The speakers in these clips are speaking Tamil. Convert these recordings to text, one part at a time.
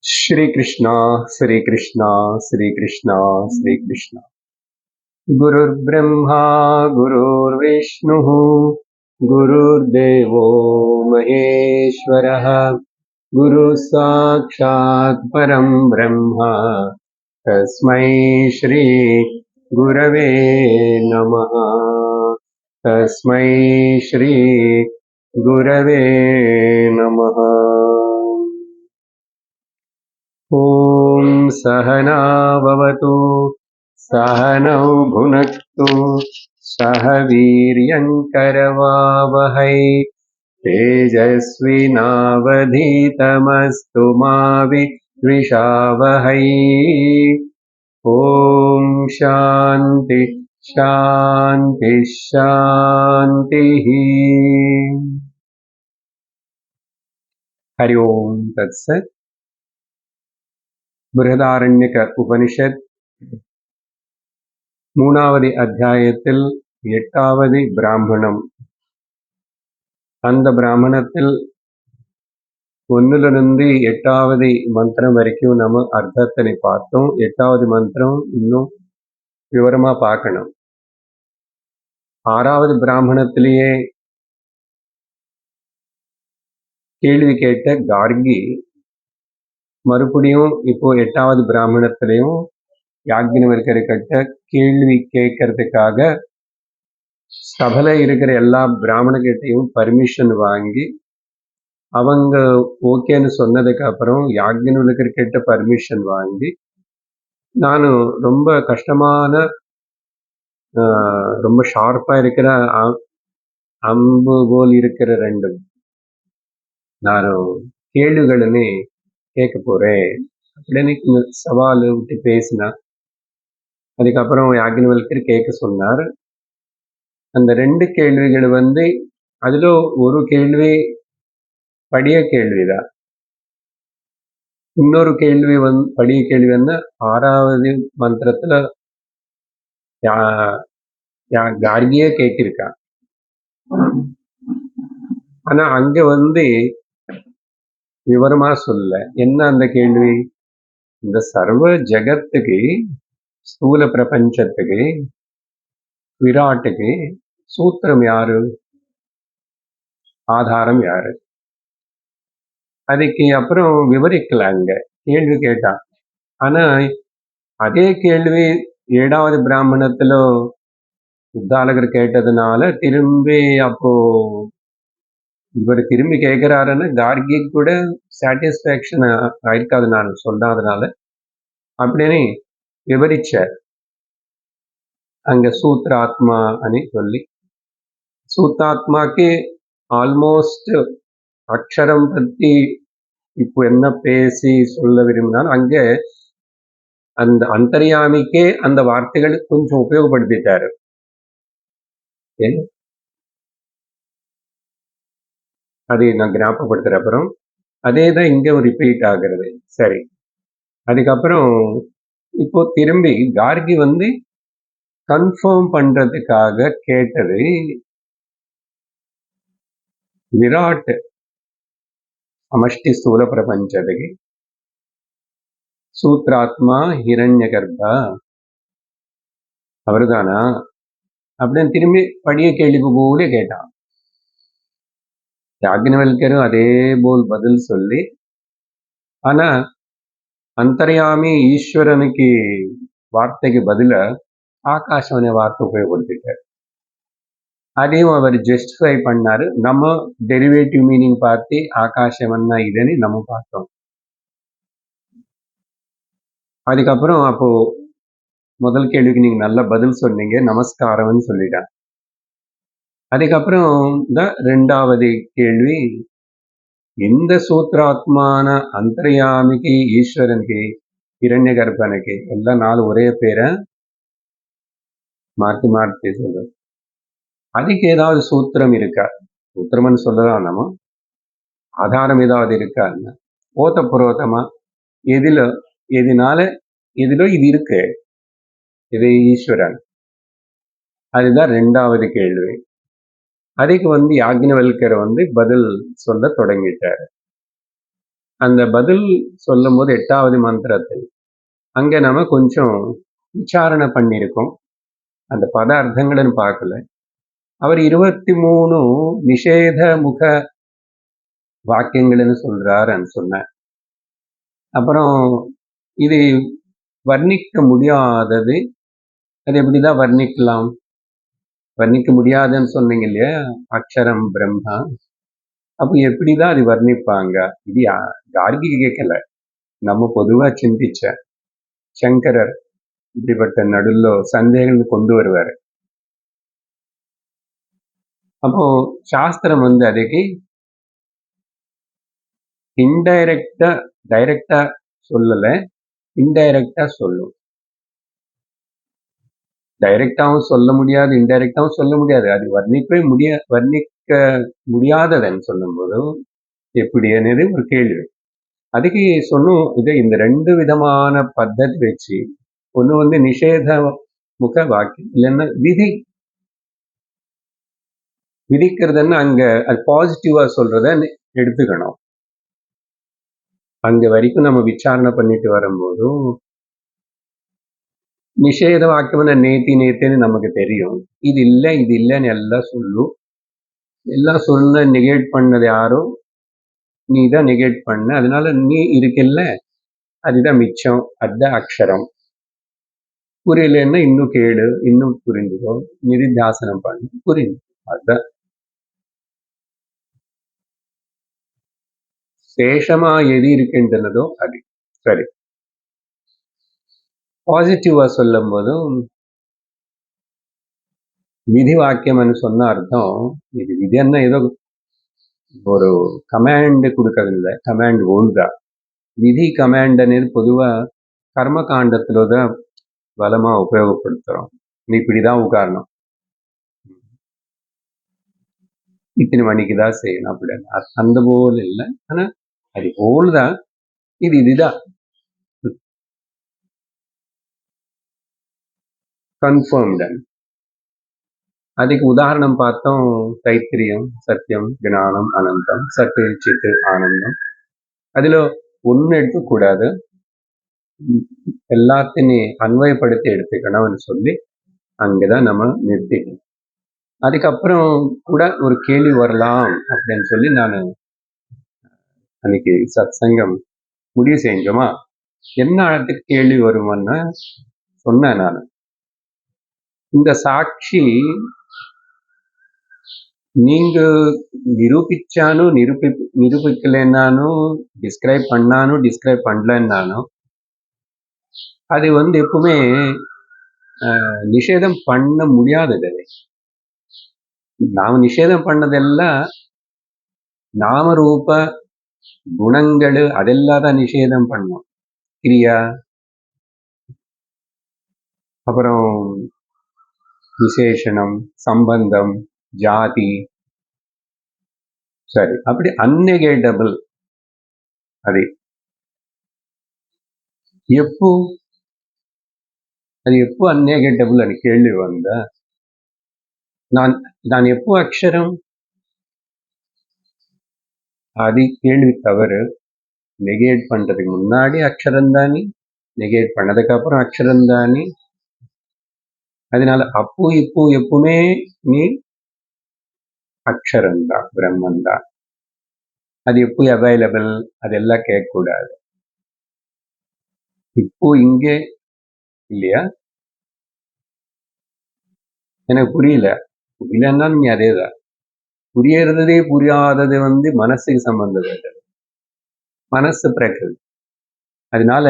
श्री कृष्णा श्री कृष्णा श्री कृष्णा श्री कृष्णा। गुरुर्ब्रह्मा गुरुर्विष्णुः गुरुर्देवो महेश्वरः गुरुः साक्षात् परं ब्रह्म तस्मै श्री गुरवे नमः। तस्मै श्री गुरवे नमः। ॐ सहना भवतु सहनौ भुनक्तु सह वीर्यङ्करवावहै तेजस्विनावधीतमस्तु मा विद्विषावहै। ॐ शान्ति शान्ति शान्तिः। हरि ओम् तत्सत्। बृहदारण्यक उपनिषत् மூணாவது அத்தியாயத்தில் 8வது பிராமணம். அந்த பிராமணத்தில் 1லிருந்து 8வது மந்திரம் வரைக்கும் நம்ம அர்த்தத்தினை பார்த்தோம். 8வது மந்திரம் இன்னும் விவரமா பார்க்கணும். 6வது பிராமணத்திலேயே கேள்வி கேட்ட கார்கி மறுபடியும் இப்போ 8வது பிராமணத்திலையும் யாக்ஞவல்கர்கிட்ட கேள்வி கேட்கறதுக்காக சபையில இருக்கிற எல்லா பிராமணர்கிட்டையும் பர்மிஷன் வாங்கி அவங்க ஓகேன்னு சொன்னதுக்கு அப்புறம் யாக்ஞவல்கர்கிட்ட பர்மிஷன் வாங்கி நான் ரொம்ப கஷ்டமான ரொம்ப ஷார்ப்பா இருக்கிற அம்பு போல் இருக்கிற 2 நான் கேள்விகளே கேட்க போறேன் அப்படின்னு சவால் விட்டு பேசினா. அதுக்கப்புறம் யாக்ஞவல்கர் கேட்க சொன்னார். அந்த 2 கேள்விகள் அதுல ஒரு கேள்வி படிய கேள்விதான். இன்னொரு கேள்வி படிய கேள்வி 6வது மந்திரத்துல கார்கியே கேட்டிருக்கான். ஆனா அங்க விவரமா சொல்ல. என்ன அந்த கேள்வி? இந்த சர்வ ஜகத்துக்கு, ஸ்தூல பிரபஞ்சத்துக்கு, விராட்டுக்கு சூத்திரம் யாரு? ஆதாரம் யாரு? அதுக்கு அப்புறம் விவரிக்கலாங்க. கேள்வி கேட்டான். ஆனா அதே கேள்வி 7வது பிராமணத்துல உத்தாலகர் கேட்டதுனால திரும்பி அப்போ இவர் திரும்பி கேட்கிறாருன்னு கார்கி கூட சாட்டிஸ்பாக்சன் ஆயிருக்காது நான் சொல்லாதனால அப்படின்னு விவரிச்சார். அங்க சூத்ராத்மா అని சொல்லி சூத்தாத்மாக்கு ஆல்மோஸ்ட் அக்ஷரம் பத்தி இப்போ என்ன பேசி சொல்ல விரும்பினாலும் அங்க அந்த அந்தர்யாமிக்கே அந்த வார்த்தைகள் கொஞ்சம் உபயோகப்படுத்திட்டாரு. அதை நான் ஞாபகப்படுத்துற அப்புறம் அதே தான் இங்க ரிப்பீட் ஆகிறது. சரி, அதுக்கப்புறம் இப்போ திரும்பி கார்கி கன்ஃபார்ம் பண்றதுக்காக கேட்டது விராட் சமஷ்டி ஸ்தூல பிரபஞ்சத்துக்கு சூத்ராத்மா ஹிரண்ய கர்ப்பா அவர்தானா அப்படின்னு திரும்பி படிய கேள்வி போல கேட்டான். யாக்ஞவல்கரும் அதே போல் பதில் சொல்லி, ஆனா அந்தர்யாமி ஈஸ்வரனுக்கு வார்த்தைக்கு பதில ஆகாசம் அనే வார்த்தை உபயோகப்படுத்திட்டார். அதையும் அவர் ஜஸ்டிஃபை பண்ணாரு. நம்ம டெரிவேட்டிவ் மீனிங் பார்த்து ஆகாசம்னா இதுன்னு நம்ம பார்த்தோம். அதுக்கப்புறம் அப்போ முதல் கேள்விக்கு நீங்க நல்ல பதில் சொன்னீங்க, நமஸ்காரம்னு சொல்லிட்டான். அதுக்கப்புறம் தான் 2வது கேள்வி, இந்த சூத்ராத்மான அந்தர்யாமிக்கு ஈஸ்வரனுக்கு ஹிரண்ய கர்ப்பனுக்கு எல்லாம் 4 ஒரே பேரை மாற்றி மாற்றி சொல்றது. அதுக்கு ஏதாவது சூத்திரம் இருக்கா? சூத்திரம்னு சொல்லலாம், நம்ம ஆதாரம் ஏதாவது இருக்கா? ஓத புரோதமா எதினால எதிலோ இது இருக்கு, இது ஈஸ்வரன். அதுதான் 2வது கேள்வி. அதுக்கு யாக்ஞவல்கர் பதில் சொல்ல தொடங்கிட்டார். அந்த பதில் சொல்லும்போது 8வது மந்திரத்தில் அங்க நம்ம கொஞ்சம் விசாரணை பண்ணியிருக்கோம். அந்த பத அர்த்தங்களும் பார்க்கல. அவர் 23 நிஷேத முக வாக்கியங்கள்னு சொல்றாருன்னு சொன்னேன். அப்புறம் இது வர்ணிக்க முடியாதது. அது எப்படிதான் வர்ணிக்கலாம்? வர்ணிக்க முடியாதுன்னு சொன்னீங்க இல்லையா? அக்ஷரம் பிரம்மா. அப்ப எப்படிதான் அது வர்ணிப்பாங்க? இது கார்கி கேட்கல. நம்ம பொதுவா சிந்திச்ச சங்கரர் இப்படிப்பட்ட நடுல சந்தேகங்கள் கொண்டு வருவாரு. அப்போ சாஸ்திரம் அதுக்கு டைரக்டா சொல்லல, இன்டைரக்டா சொல்லும். டைரக்டாவும் சொல்ல முடியாது, இன்டைரக்டாவும் சொல்ல முடியாது. அது வர்ணிக்க முடியாததுன்னு சொல்லும்போது எப்படி అనేది ஒரு கேள்வி. அதுக்கு சொன்னோம், இந்த 2 விதமான பద్ధதி வச்சு ஒண்ணு நிஷேத முக வாக்கியம், இல்லைன்னா விதிக்கிறதுன்னு அங்க அது பாசிட்டிவா சொல்றத எடுத்துக்கணும். அங்க வரைக்கும் நம்ம விசாரணை பண்ணிட்டு வரும்போதும் நிஷேத வாக்கியம்னா நேத்தின்னு நமக்கு தெரியும். இது இல்லைன்னு எல்லாம் சொல்லும். எல்லாம் சொன்ன நெகேட் பண்ணது யாரோ நீ தான் நெகேட் பண்ண, அதனால நீ இருக்குல்ல, அதுதான் மிச்சம், அதுதான் அக்ஷரம். புரியலன்னா இன்னும் கேடு, இன்னும் புரிஞ்சுக்கோ, நிதித்தியாசனம் பண்ணு, புரிஞ்சு. அதுதான் சேஷமா எது இருக்கின்றனதோ அது. சரி, பாசிட்டிவா சொல்லும் போதும் விதி வாக்கியம்னு சொன்ன அர்த்தம், இது விதின்னா ஏதோ ஒரு கமாண்ட் கொடுக்கறது இல்லை, கமாண்ட் ஓல்தா. விதி கமாண்ட் అనేది பொதுவா கர்மகாண்டத்துல தான் பலமா உபயோகப்படுத்துறோம். நீ இப்படிதான் உட்காரணும், இத்தனை மணிக்கு தான் செய்யணும் அப்படின்னு. அந்த போல இல்லை, ஆனா அது போல்தான். இதுதான் கன்ஃபர்ம்டு. அதுக்கு உதாரணம் பார்த்தோம், தைத்திரியம், சத்தியம், ஞானம், அனந்தம், சத்து, சித்து, ஆனந்தம். அதுல ஒண்ணு எடுத்துக்கூடாது, எல்லாத்தையும் அன்வயப்படுத்தி எடுத்துக்கணும்னு சொல்லி அங்கதான் நம்ம நிறுத்திக்கணும். அதுக்கப்புறம் கூட ஒரு கேள்வி வரலாம் அப்படின்னு சொல்லி நான் அன்னைக்கு சத்சங்கம் முடிவு செஞ்சோமா, என்ன ஆழத்துக்கு கேள்வி வருமான்னு சொன்னேன் நான். இந்த சாட்சி நீங்க நிரூபிச்சானும் நிரூபிக்கலைன்னானும் டிஸ்கிரைப் பண்ணானும் டிஸ்கிரைப் பண்ணலன்னானும் அது எப்பவுமே நிஷேதம் பண்ண முடியாதது. நாம நிஷேதம் பண்ணதெல்லாம் நாமரூப குணங்கள், அதெல்லாம் தான் நிஷேதம் பண்ணோம். கிரியா, அப்புறம் விசேஷனம், சம்பந்தம், ஜாதி. சரி, அப்படி அன்னெகேட்டபிள் அது எப்போ அன்னெகேட்டபிள் అని கேள்வி வந்தா, நான் எப்போ அக்ஷரம், அது கேள்வி தவறு. நெகேட் பண்றதுக்கு முன்னாடி அக்ஷரம் தானே, நெகேட் பண்ணதுக்கு அப்புறம் அக்ஷரம் தானே. அதனால அப்போ இப்போ எப்பவுமே நீ அக்ஷரம் தான், பிரம்மன் தான். அது எப்போ அவைலபிள், அதெல்லாம் கேட்கக்கூடாது. இப்போ இங்கே இல்லையா, எனக்கு புரியலன்னா நீ அதேதான். புரியறதே புரியாதது மனசுக்கு சம்பந்தப்பட்டது, மனசு பிரகிருதி. அதனால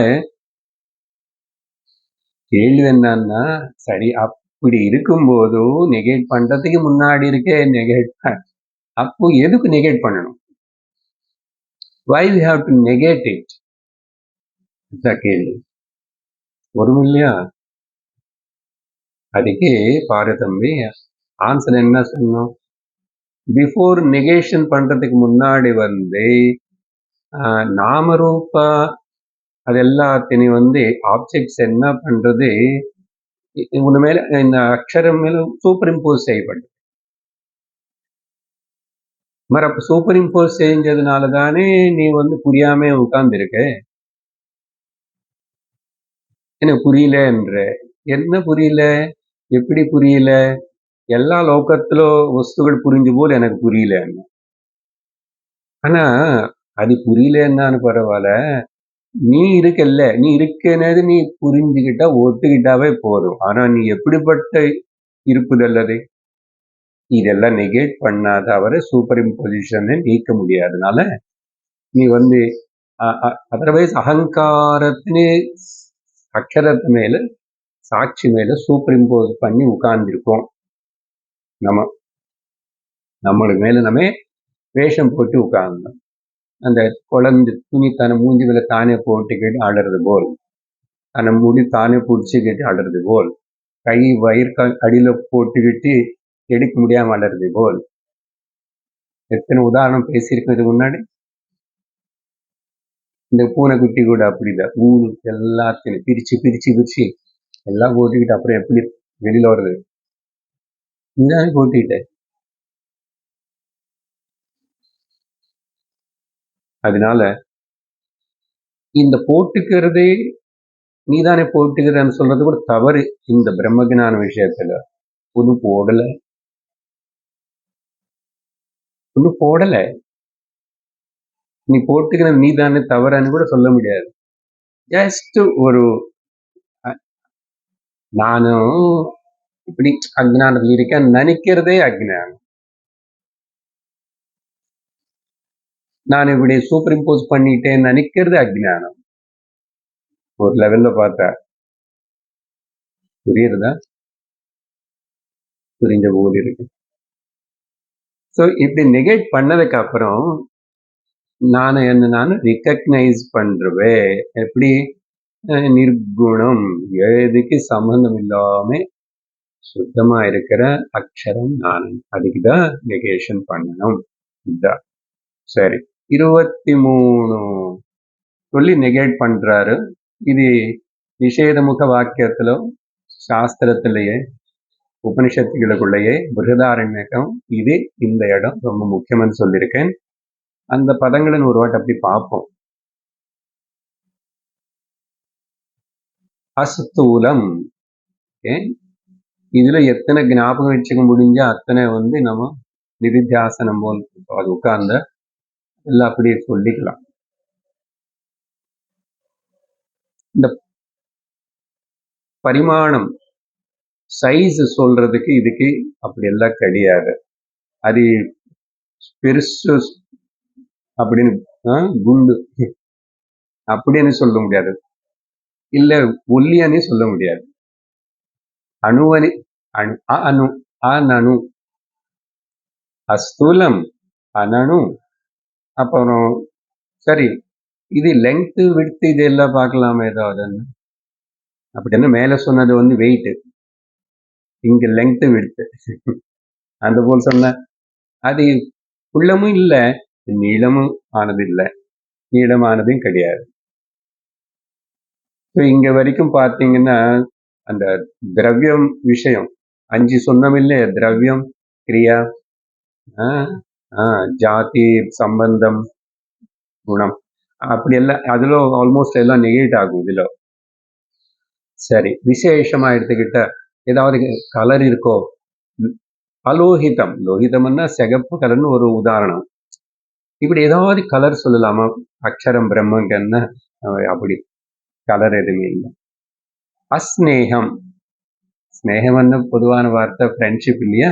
கேள்வி என்னன்னா, சரி அப்படி இருக்கும்போதும் நெகேட் பண்றதுக்கு முன்னாடி இருக்கே நெகேட், அப்போ எதுக்கு நெகேட் பண்ணணும்? why we have to negate it? கேள்வி வரும் இல்லையா? அதுக்கு பாரு தம்பி, ஆன்சர் என்ன சொன்னோம்? பிஃபோர் நெகேஷன் பண்றதுக்கு முன்னாடி நாமரூபா அது எல்லாத்தையும் ஆப்ஜெக்ட்ஸ் என்ன பண்றது, உன் மேல இந்த அக்ஷரம் மேல சூப்பர் இம்போஸ் செய்யப்படும். அப்ப சூப்பர் இம்போஸ் செஞ்சதுனால தானே நீ புரியாம உட்கார்ந்துருக்க. எனக்கு புரியலன்ற. என்ன புரியல? எப்படி புரியல? எல்லா லோகத்திலோ வஸ்துகள் புரிஞ்சு போல் எனக்கு புரியல. ஆனா அது புரியலன்னான்னு பரவாயில்ல. நீ இருக்கல்ல, நீ இருக்கனது நீ புரிஞ்சுக்கிட்டா ஒத்துக்கிட்டாவே போதும். ஆனா நீ எப்படிப்பட்ட இருப்புதல் அது? இதெல்லாம் நெகேட் பண்ணாத அவரை சூப்பர் இம்போசிஷனை நீக்க முடியாதனால நீ அதர்வைஸ் அகங்காரத்தினே அக்ஷரத்து மேல சாட்சி மேல சூப்பர் இம்போஸ் பண்ணி உட்கார்ந்துருக்கோம். நம்மளுக்கு மேல நம்ம வேஷம் போட்டு உட்கார்ந்தோம். அந்த குழந்தை துணி தன்னை மூஞ்சி மேல தானே போட்டுக்கிட்டு அலறது போல், தன்னை முடி தானே பிடிச்சிக்கிட்டு அலறது போல், கை வயிறு அடியில போட்டுக்கிட்டு எடுக்க முடியாம அலறது போல். எத்தனை உதாரணம் பேசியிருக்கிறது முன்னாடி. இந்த பூனைக்குட்டி கூட அப்படிதான், ஊரு எல்லாத்தையும் பிரிச்சு பிரிச்சு பிரிச்சு எல்லாம் போட்டுக்கிட்டு அப்புறம் எப்படி வெளியில வருது? நீதானே போட்டுக்கிட்ட. அதனால இந்த போட்டுக்கிறதே நீதானே போட்டுக்கிறன்னு சொல்றது கூட தவறு. இந்த பிரம்மஜான விஷயத்துல ஒன்னும் போடல. நீ போட்டுக்கிற நீதானே தவறான்னு கூட சொல்ல முடியாது. ஜஸ்ட் நானும் இப்படி அஜ்ஞானத்தில் இருக்கேன் நினைக்கிறதே அஜ்ஞானம். நான் இப்படி சூப்பர் இம்போஸ் பண்ணிட்டேன் நினைக்கிறது அஜ்ஞானம். ஒரு லெவல்ல பார்த்தா புரியுறதா? புரிஞ்ச போது இருக்கு. ஸோ இப்படி நெகேட் பண்ணதுக்கு அப்புறம் நான் ரிகக்னைஸ் பண்றேன். எப்படி? நிர்குணம், எதுக்கு சம்பந்தம் இல்லாம சுத்தமா இருக்கிற அக்ஷரம் நான். அதுக்குதான் நெகேஷன் பண்ணணும். இதுதான் சரி. 23 சொல்லி நெகேட் பண்றாரு. இது நிஷேதமுக வாக்கியத்திலோ சாஸ்திரத்திலேயே உபனிஷத்துகளுக்குள்ளேயே பிருகதாரண்யகம் இது இந்த இடம் ரொம்ப முக்கியம்னு சொல்லியிருக்கேன். அந்த பதங்களை ஒரு வாட்டி அப்படி பார்ப்போம். அஸ்தூலம், இதுல எத்தனை ஞாபகம் வச்சுக்க முடிஞ்சா அத்தனை நம்ம நிதித்தியாசனம் போல் அது உட்கார்ந்த எல்லாம் அப்படியே சொல்லிக்கலாம். இந்த பரிமாணம் சைஸ் சொல்றதுக்கு இதுக்கு அப்படி எல்லாம் கிடையாது. அது பெருசு அப்படின்னு குண்டு அப்படின்னு சொல்ல முடியாது, இல்ல ஒல்லியானே சொல்ல முடியாது. அணுவனி அணு அணு அஸ்தூலம் அனணு. அப்புறம் சரி, இது லெங்க் விட்த் இதெல்லாம் பார்க்கலாமா ஏதாவது? அப்படின்னு மேல சொன்னது வெயிட், இங்க லெங்க் விட்த் அந்த போல் சொன்ன அது உள்ளமும் இல்லை நீளமும் ஆனது இல்லை, நீளமானதும் கிடையாது. இங்க வரைக்கும் பார்த்தீங்கன்னா அந்த திரவியம் விஷயம் 5 சொன்னமில்லை. திரவியம், கிரியா, ஜாதி, சம்பந்தம், குணம், அப்படி எல்லாம் அதுல ஆல்மோஸ்ட் எல்லாம் நெகேட் ஆகும் இதுல. சரி, விசேஷமா எடுத்துக்கிட்ட ஏதாவது கலர் இருக்கோ? அலோகிதம், லோகிதம்னா சிகப்பு கலர்னு ஒரு உதாரணம். இப்படி ஏதாவது கலர் சொல்லலாமா? அக்ஷரம் பிரம்மங்கன்னா அப்படி கலர் எதுவுமே இல்லை. அஸ்நேகம், ஸ்னேகம்னு பொதுவான வார்த்தை ஃப்ரெண்ட்ஷிப் இல்லையா?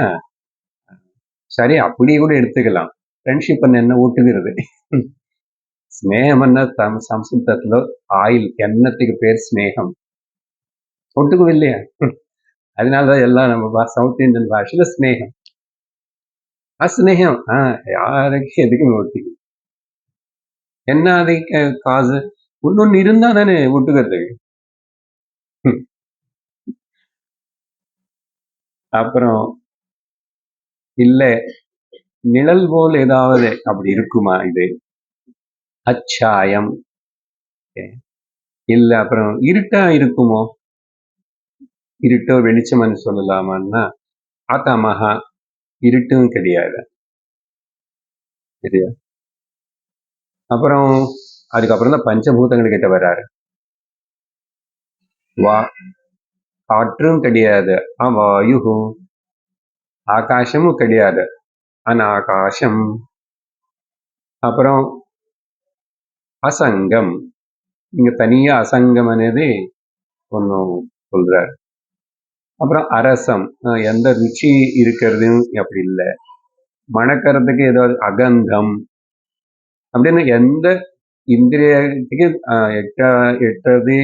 சரி, அப்படி கூட எடுத்துக்கலாம். ஃப்ரெண்ட்ஷிப் என்ன ஊட்டுகிறது. ஸ்னேகம்னா சம்ஸ்கிருதத்துல ஆயில், எண்ணத்துக்கு பேர் ஸ்னேகம். ஒட்டுக்கும் இல்லையா? அதனாலதான் எல்லாம் நம்ம சவுத் இந்தியன் பாஷையில ஸ்னேகம். அஸ்னேகம் யாருக்கு எதுக்குமே ஒத்துக்கு. என்ன அதுக்கு காசு இன்னொன்னு இருந்தா தானே ஒட்டுக்கிறதுக்கு. அப்புறம் இல்ல நிழல் போல் ஏதாவது அப்படி இருக்குமா? இது அச்சாயம் இல்ல. அப்புறம் இருட்டா இருக்குமோ? இருட்டோ வெளிச்சம்னு சொல்லலாமான்னா அதமஹா, இருட்டும் கிடையாது. சரியா? அப்புறம் அதுக்கப்புறம் தான் பஞ்சபூதங்கள் கிட்ட வர்றாரு. காற்றும் கிடையாது, அவாயு. ஆகாசமும் கிடையாது, அனாகாசம். அப்புறம் அசங்கம். இங்க தனியா அசங்கம் అనేది ஒன்னும் சொல்றாரு. அப்புறம் அரசம், எந்த ருச்சி இருக்கிறது அப்படி இல்லை. மணக்கிறதுக்கு ஏதாவது அகந்தம் அப்படின்னு எந்த இந்திரியத்துக்கு எட்டது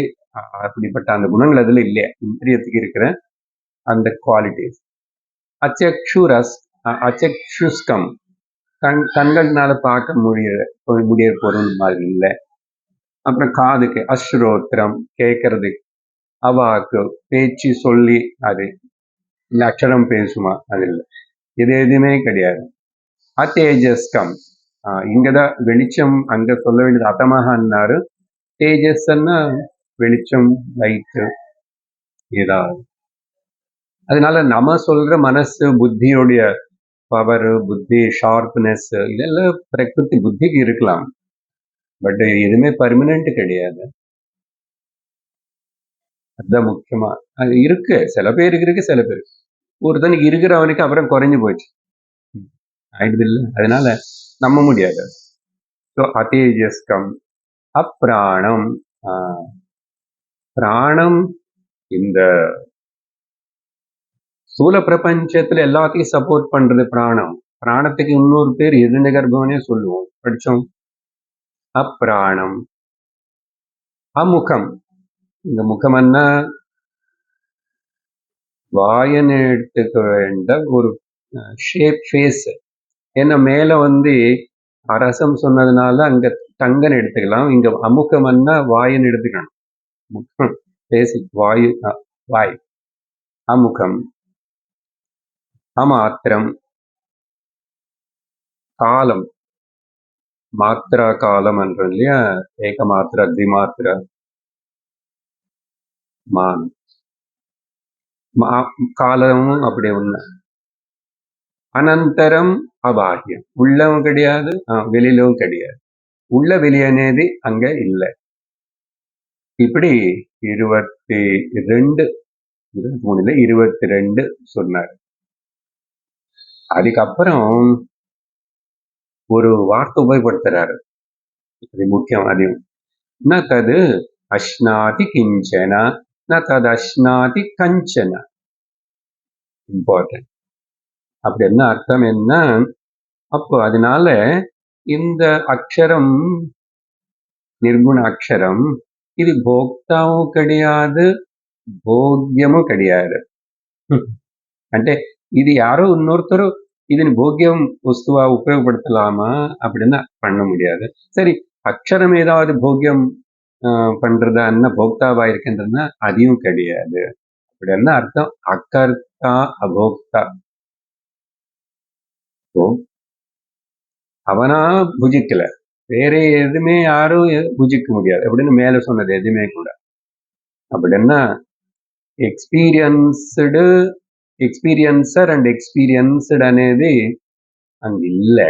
அப்படிப்பட்ட அந்த குணங்கள் அதுல இல்லையா, இந்திரியத்துக்கு இருக்கிற அந்த குவாலிட்டிஸ். அச்சக்ஷுஸ்கம், கண்கள்னால பார்க்க முடிய பொருள் மாதிரி இல்லை. அப்புறம் காதுக்கு அஸ்ரோத்திரம், கேட்கறதுக்கு. அவாக்கு, பேச்சு சொல்லி அது இந்த அக்ஷரம் பேசுமா, அது இல்லை. எதுவுமே கிடையாது. அத்தேஜஸ்கம், இங்கதான் வெளிச்சம், அங்க சொல்ல வேண்டியது அதமகன்னாரு. தேஜஸ்ன்னா வெளிச்சம், லைட்டு ஏதாவது. அதனால நம்ம சொல்ற மனசு, புத்தியோடைய பவர், புத்தி ஷார்ப்னஸ் இதெல்லாம் பிரகிருதி புத்திக்கு இருக்கலாம். பட் எதுவுமே பர்மனன்ட் கிடையாது. அதுதான் முக்கியமா. அது இருக்கு, சில பேருக்கு இருக்கு, சில பேருக்கு. ஒருத்தனுக்கு இருக்கிறவனுக்கு அப்புறம் குறைஞ்சு போச்சு ஆயிடுது இல்லை. அதனால நம்ப முடியாது. அத்தேஜஸ்கம். அப்பிராணம், பிராணம் இந்த ஸ்தூல பிரபஞ்சத்துல எல்லாத்தையும் சப்போர்ட் பண்றது பிராணம். பிராணத்துக்கு இன்னொரு பேர் எதிர்ந்த கர்ப்பம்னே சொல்லுவோம், படிச்சோம். அப்பிராணம். அமுகம், இந்த முகம்னா வாயனை எடுத்துக்க வேண்ட ஒரு ஷேப், ஃபேஸ். ஏன்னா மேல அரசம் சொன்னதுனால அங்க டங்கன் எடுத்துக்கலாம், இங்க அமுகம்னா வாயன் எடுத்துக்கணும். முகம் பேசிக் வாயு, வாய். அமுகம். அமாத்திரம், காலம். மாத்திரா காலம் என்றோம் இல்லையா, ஏக மாத்திரா, திமாத்திரா, மான். காலமும் அப்படி ஒண்ணு. அனந்தரம் அபாகியம், உள்ளவும் கிடையாது, வெளியிலவும் கிடையாது. உள்ள வெளியனேது அங்க இல்லை. இப்படி 22, 23, 22 சொன்னார். அதுக்கப்புறம் ஒரு வார்த்தை உபயோகப்படுத்துறாரு, அது முக்கியம். அதையும் ந தது அஷ்னாதி கிஞ்சன, ந தது அஷ்னாதி கஞ்சன. இம்பார்ட்டன்ட். அப்படி என்ன அர்த்தம் என்ன? அப்போ அதனால இந்த அக்ஷரம், நிர்குண அக்ஷரம், இது போக்தாவும் கிடையாது, போக்கியமும் கிடையாது. అంటే ఇది யாரோ இன்னொருத்தரும் இதன் போக்கியம் வஸ்துவா உபயோகப்படுத்தலாமா அப்படின்னா பண்ண முடியாது. சரி, அக்ஷரம் ஏதாவது போக்கியம் பண்றதா என்ன, போக்தாவா இருக்கின்றதுன்னா அதையும் கிடையாது. அப்படி என்ன அர்த்தம்? அகர்த்தா அபோக்தா. அவனா புஜிக்கல, வேற எதுவுமே யாரும் புஜிக்க முடியாது அப்படின்னு மேல சொன்னது எதுவுமே கூட. அப்படின்னா எக்ஸ்பீரியன்சர் அண்ட் எக்ஸ்பீரியன்ஸ்டு అనేది அங்க இல்லை.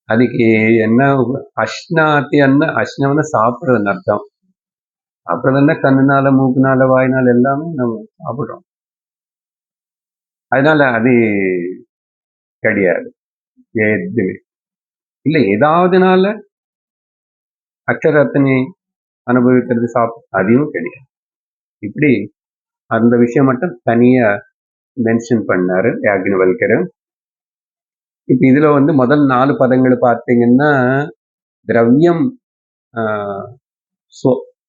அதுக்கு என்ன அஷ்னாத்தி அண்ணா, அஷ்னம்னா சாப்பிட்றதுன்னு அர்த்தம். சாப்பிட்றதுன்னா கண்ணுனால, மூக்குனால, வாய்னால எல்லாமே நம்ம சாப்பிடுறோம். அதனால அது கிடையாது எதுவுமே இல்லை. ஏதாவதுனால அக்ஷரத்தினை அனுபவிக்கிறது, அதையும் கிடையாது. இப்படி அந்த விஷயம் மட்டும் தனியா மென்ஷன் பண்ணாரு யாக்ஞவல்கர். இப்ப இதுல முதல் 4 பதங்கள் பார்த்தீங்கன்னா ద్రవ్యం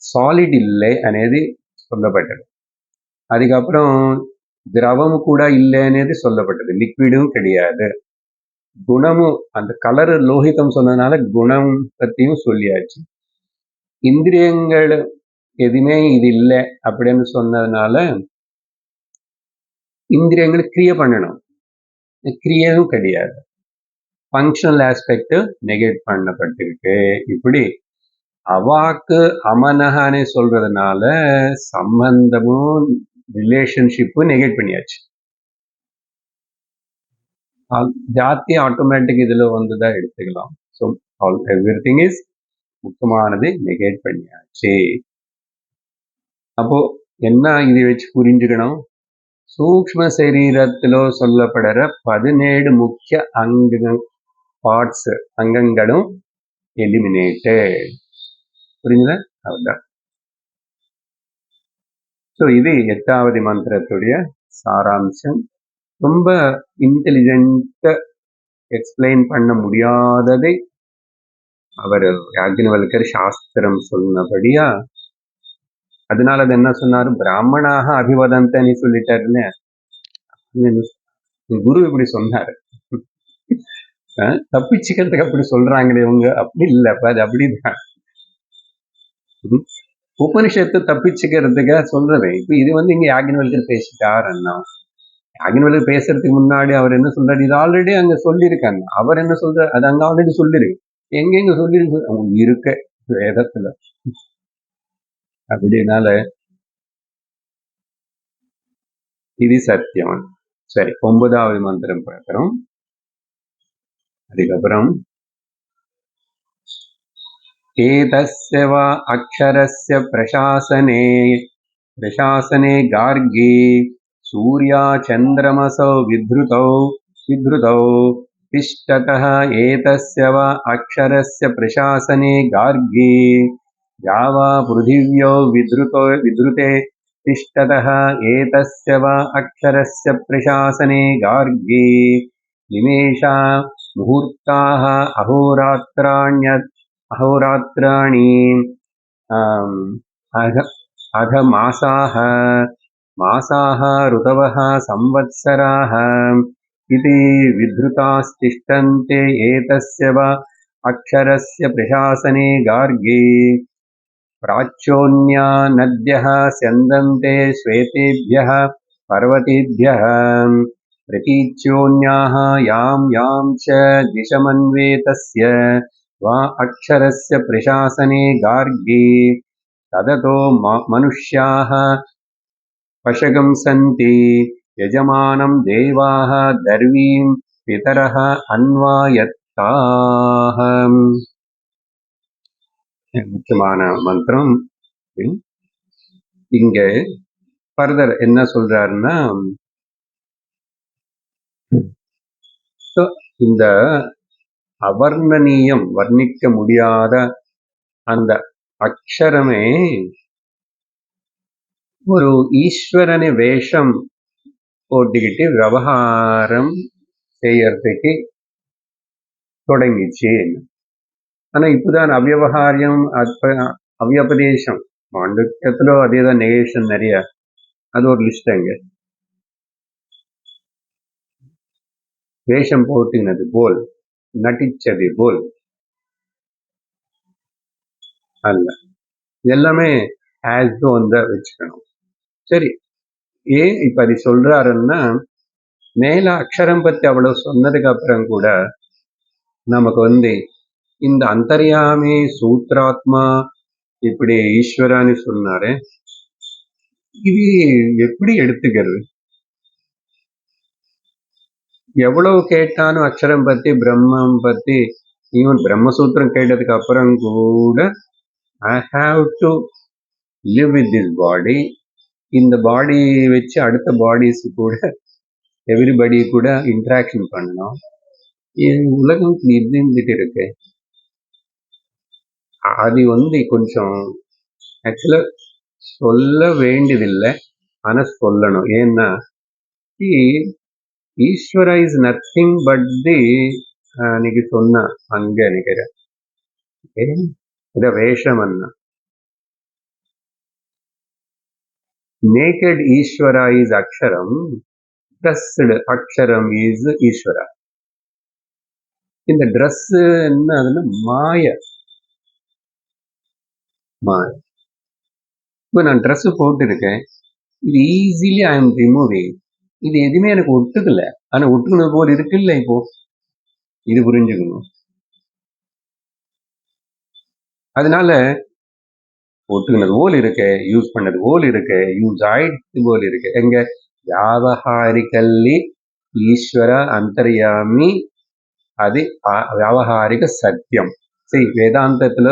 సాలిడ్ இல்லை అనేది சொல்லப்பட்டது. அதுக்கப்புறம் திரவம் கூட இல்லை అనేది சொல்லப்பட்டது, லிக்விடும் கிடையாது. குணமும், அந்த கலர் லோகிதம் சொன்னதுனால குணம் பத்தியும் சொல்லியாச்சு. இந்திரியங்கள் எதுவுமே இது இல்லை அப்படின்னு சொன்னதுனால இந்திரியங்கள் கிரியை பண்ணணும், கிரியையும் கிடையாது. ஃபங்க்ஷனல் ஆஸ்பெக்ட் நெகேட் பண்ணப்பட்டிருக்கு. இப்படி அவாக்கு அமனகானே சொல்றதுனால சம்பந்தமும் ரிலேஷன்ஷிப்பும் நெகேட் பண்ணியாச்சு. ஜாத்தி ஆட்டோமேட்டிக் இதுல வந்துதான் எடுத்துக்கலாம். ஸோ எவ்ரிதிங் இஸ் முக்கியமானது நெகேட் பண்ணியாச்சு. அப்போ என்ன இது வச்சு புரிஞ்சுக்கணும்? சூக்ஷ்ம சரீரத்திலோ சொல்லப்படுற 17 முக்கிய பார்ட்ஸ் அங்கங்களும் எலிமினேட்டட். புரிஞ்சுதா? அதுதான். ஸோ இது 8வது மந்திரத்துடைய சாராம்சம். ரொம்ப இன்டெலிஜென்ட்டா எக்ஸ்பிளைன் பண்ண முடியாததை அவர் யாக்ஞவல்கர் சாஸ்திரம் சொன்னபடியா, அதனால அது என்ன சொன்னாரு, பிராமணாக அபிவதந்தன்னு சொல்லிட்டாருன்னு குரு இப்படி சொன்னாரு. தப்பிச்சுக்கிறதுக்கு அப்படி சொல்றாங்களே இவங்க, அப்படி இல்லப்ப, அது அப்படிதான். உபனிஷத்து தப்பிச்சுக்கிறதுக்கு சொல்றவே. இப்ப இது இங்க யாக்ஞவல்கர் பேசிட்டாருன்னா, யாக்ஞவல்கர் பேசுறதுக்கு முன்னாடி அவர் என்ன சொல்றாரு, இது ஆல்ரெடி அங்க சொல்லியிருக்காங்க. அவர் என்ன சொல்றாரு, அது அங்க ஆல்ரெடி சொல்லிருக்கு. எங்கெங்க சொல்லிருக்கு, அவங்க இருக்க வேதத்துல. அப்படினால இது சத்தியம். சரி, 9வது மந்திரம் பார்க்கிறோம். அதுக்கப்புறம் ஏதஸ்ய வா அக்ஷரஸ்ய பிரசாசனே கார்கி சூர்யா சந்திரமசௌ வித்ருதௌ திஷ்டதः ஏதஸ்ய வா அக்ஷரஸ்ய பிரசாசனே கார்கி யாவா பிருथिव्यो வித்ருதே திஷ்டதः ஏதஸ்ய வா அக்ஷரஸ்ய பிரசாசனே கார்கி நிமேஷா முகூர்த்தாः அஹோராத்ராணி அத மாசாः ருதவः சம்வத்சராः இது வித்ருதாஸ்திஷ்டन्ते ஏதஸ்ய வா அக்ஷரஸ்ய பிரசாசனே கார்கி प्राच्योन्या नद्यः स्यन्दन्ते श्वेतेभ्यः पर्वतेभ्यः प्रतीच्योन्याः यां च दिशमन्वेतस्य वा अक्षरस्य प्रशासने गार्गी तदतो मनुष्याः पशगंसन्ति यजमानं देवाः दर्वीं पितरः अन्वायत्ताः. முக்கியமான மந்திரம். இங்க ஃபர்தர் என்ன சொல்றாருன்னா, இந்த அவர்ணனீயம், வர்ணிக்க முடியாத அந்த அக்ஷரமே ஒரு ஈஸ்வரனை வேஷம் போட்டுக்கிட்டு விவகாரம் செய்யறதுக்கு தொடங்கிச்சு. ஆனா இப்பதான் அவ்யவகாரியம், அவ்யபதேசம் மாண்டூக்கியத்திலோ அதேதான், நெகேஷன் நிறைய, அது ஒரு லிஸ்ட். அங்க வேஷம் போட்டினது போல், நட்டிச்சது போல் அல்ல, எல்லாமே ஆஸ் வச்சுக்கணும். சரி, ஏன் இப்ப அது சொல்றாருன்னா, மேல அக்ஷரம் பத்தி அவ்வளவு சொன்னதுக்கு அப்புறம் கூட நமக்கு இந்த அந்தர்யாமி சூத்ராத்மா இப்படி ஈஸ்வரான்னு சொன்னாரு, இது எப்படி எடுத்துக்கிறது? எவ்வளவு கேட்டாலும் அக்ஷரம் பத்தி, பிரம்மம் பத்தி, ஈவன் பிரம்மசூத்திரம் கேட்டதுக்கு அப்புறம் கூட I have to live with this body. இந்த பாடி வச்சு அடுத்த பாடிஸ் கூட, எவ்ரிபடி கூட இன்ட்ராக்ஷன் பண்ணணும். உலகம் இருந்துட்டு இருக்கு. அது கொஞ்சம் ஆக்சுவலா சொல்ல வேண்டியதில்லை, ஆனா சொல்லணும். ஏன்னா ஈஸ்வரா இஸ் நத்திங் பட் தி, நீங்க சொன்ன அங்க நினைக்கிறேன் வேஷம் நேக்கட் ஈஸ்வரா இஸ் அக்ஷரம், ட்ரெஸ்டு அக்ஷரம் இஸ் ஈஸ்வரா. இந்த ட்ரெஸ் என்ன அதுன்னா மாய. இப்போ நான் ட்ரெஸ் போட்டிருக்கேன், இது ஈஸிலி ஐ எம் ரிமூவிங். இது எதுவுமே எனக்கு ஒட்டுக்கல, ஆனா ஒட்டுக்கணும் போல் இருக்குல்ல. இப்போ இது புரிஞ்சுக்கணும். அதனால ஒட்டுக்கினது போல் இருக்கு, யூஸ் பண்ணது போல் இருக்கு, யூஸ் ஆயிடுச்சு போல் இருக்கு. எங்க வியாபகாரிக்கல்லி ஈஸ்வர அந்தர்யாமி, அது வியாவகாரிக சத்தியம். சரி, வேதாந்தத்துல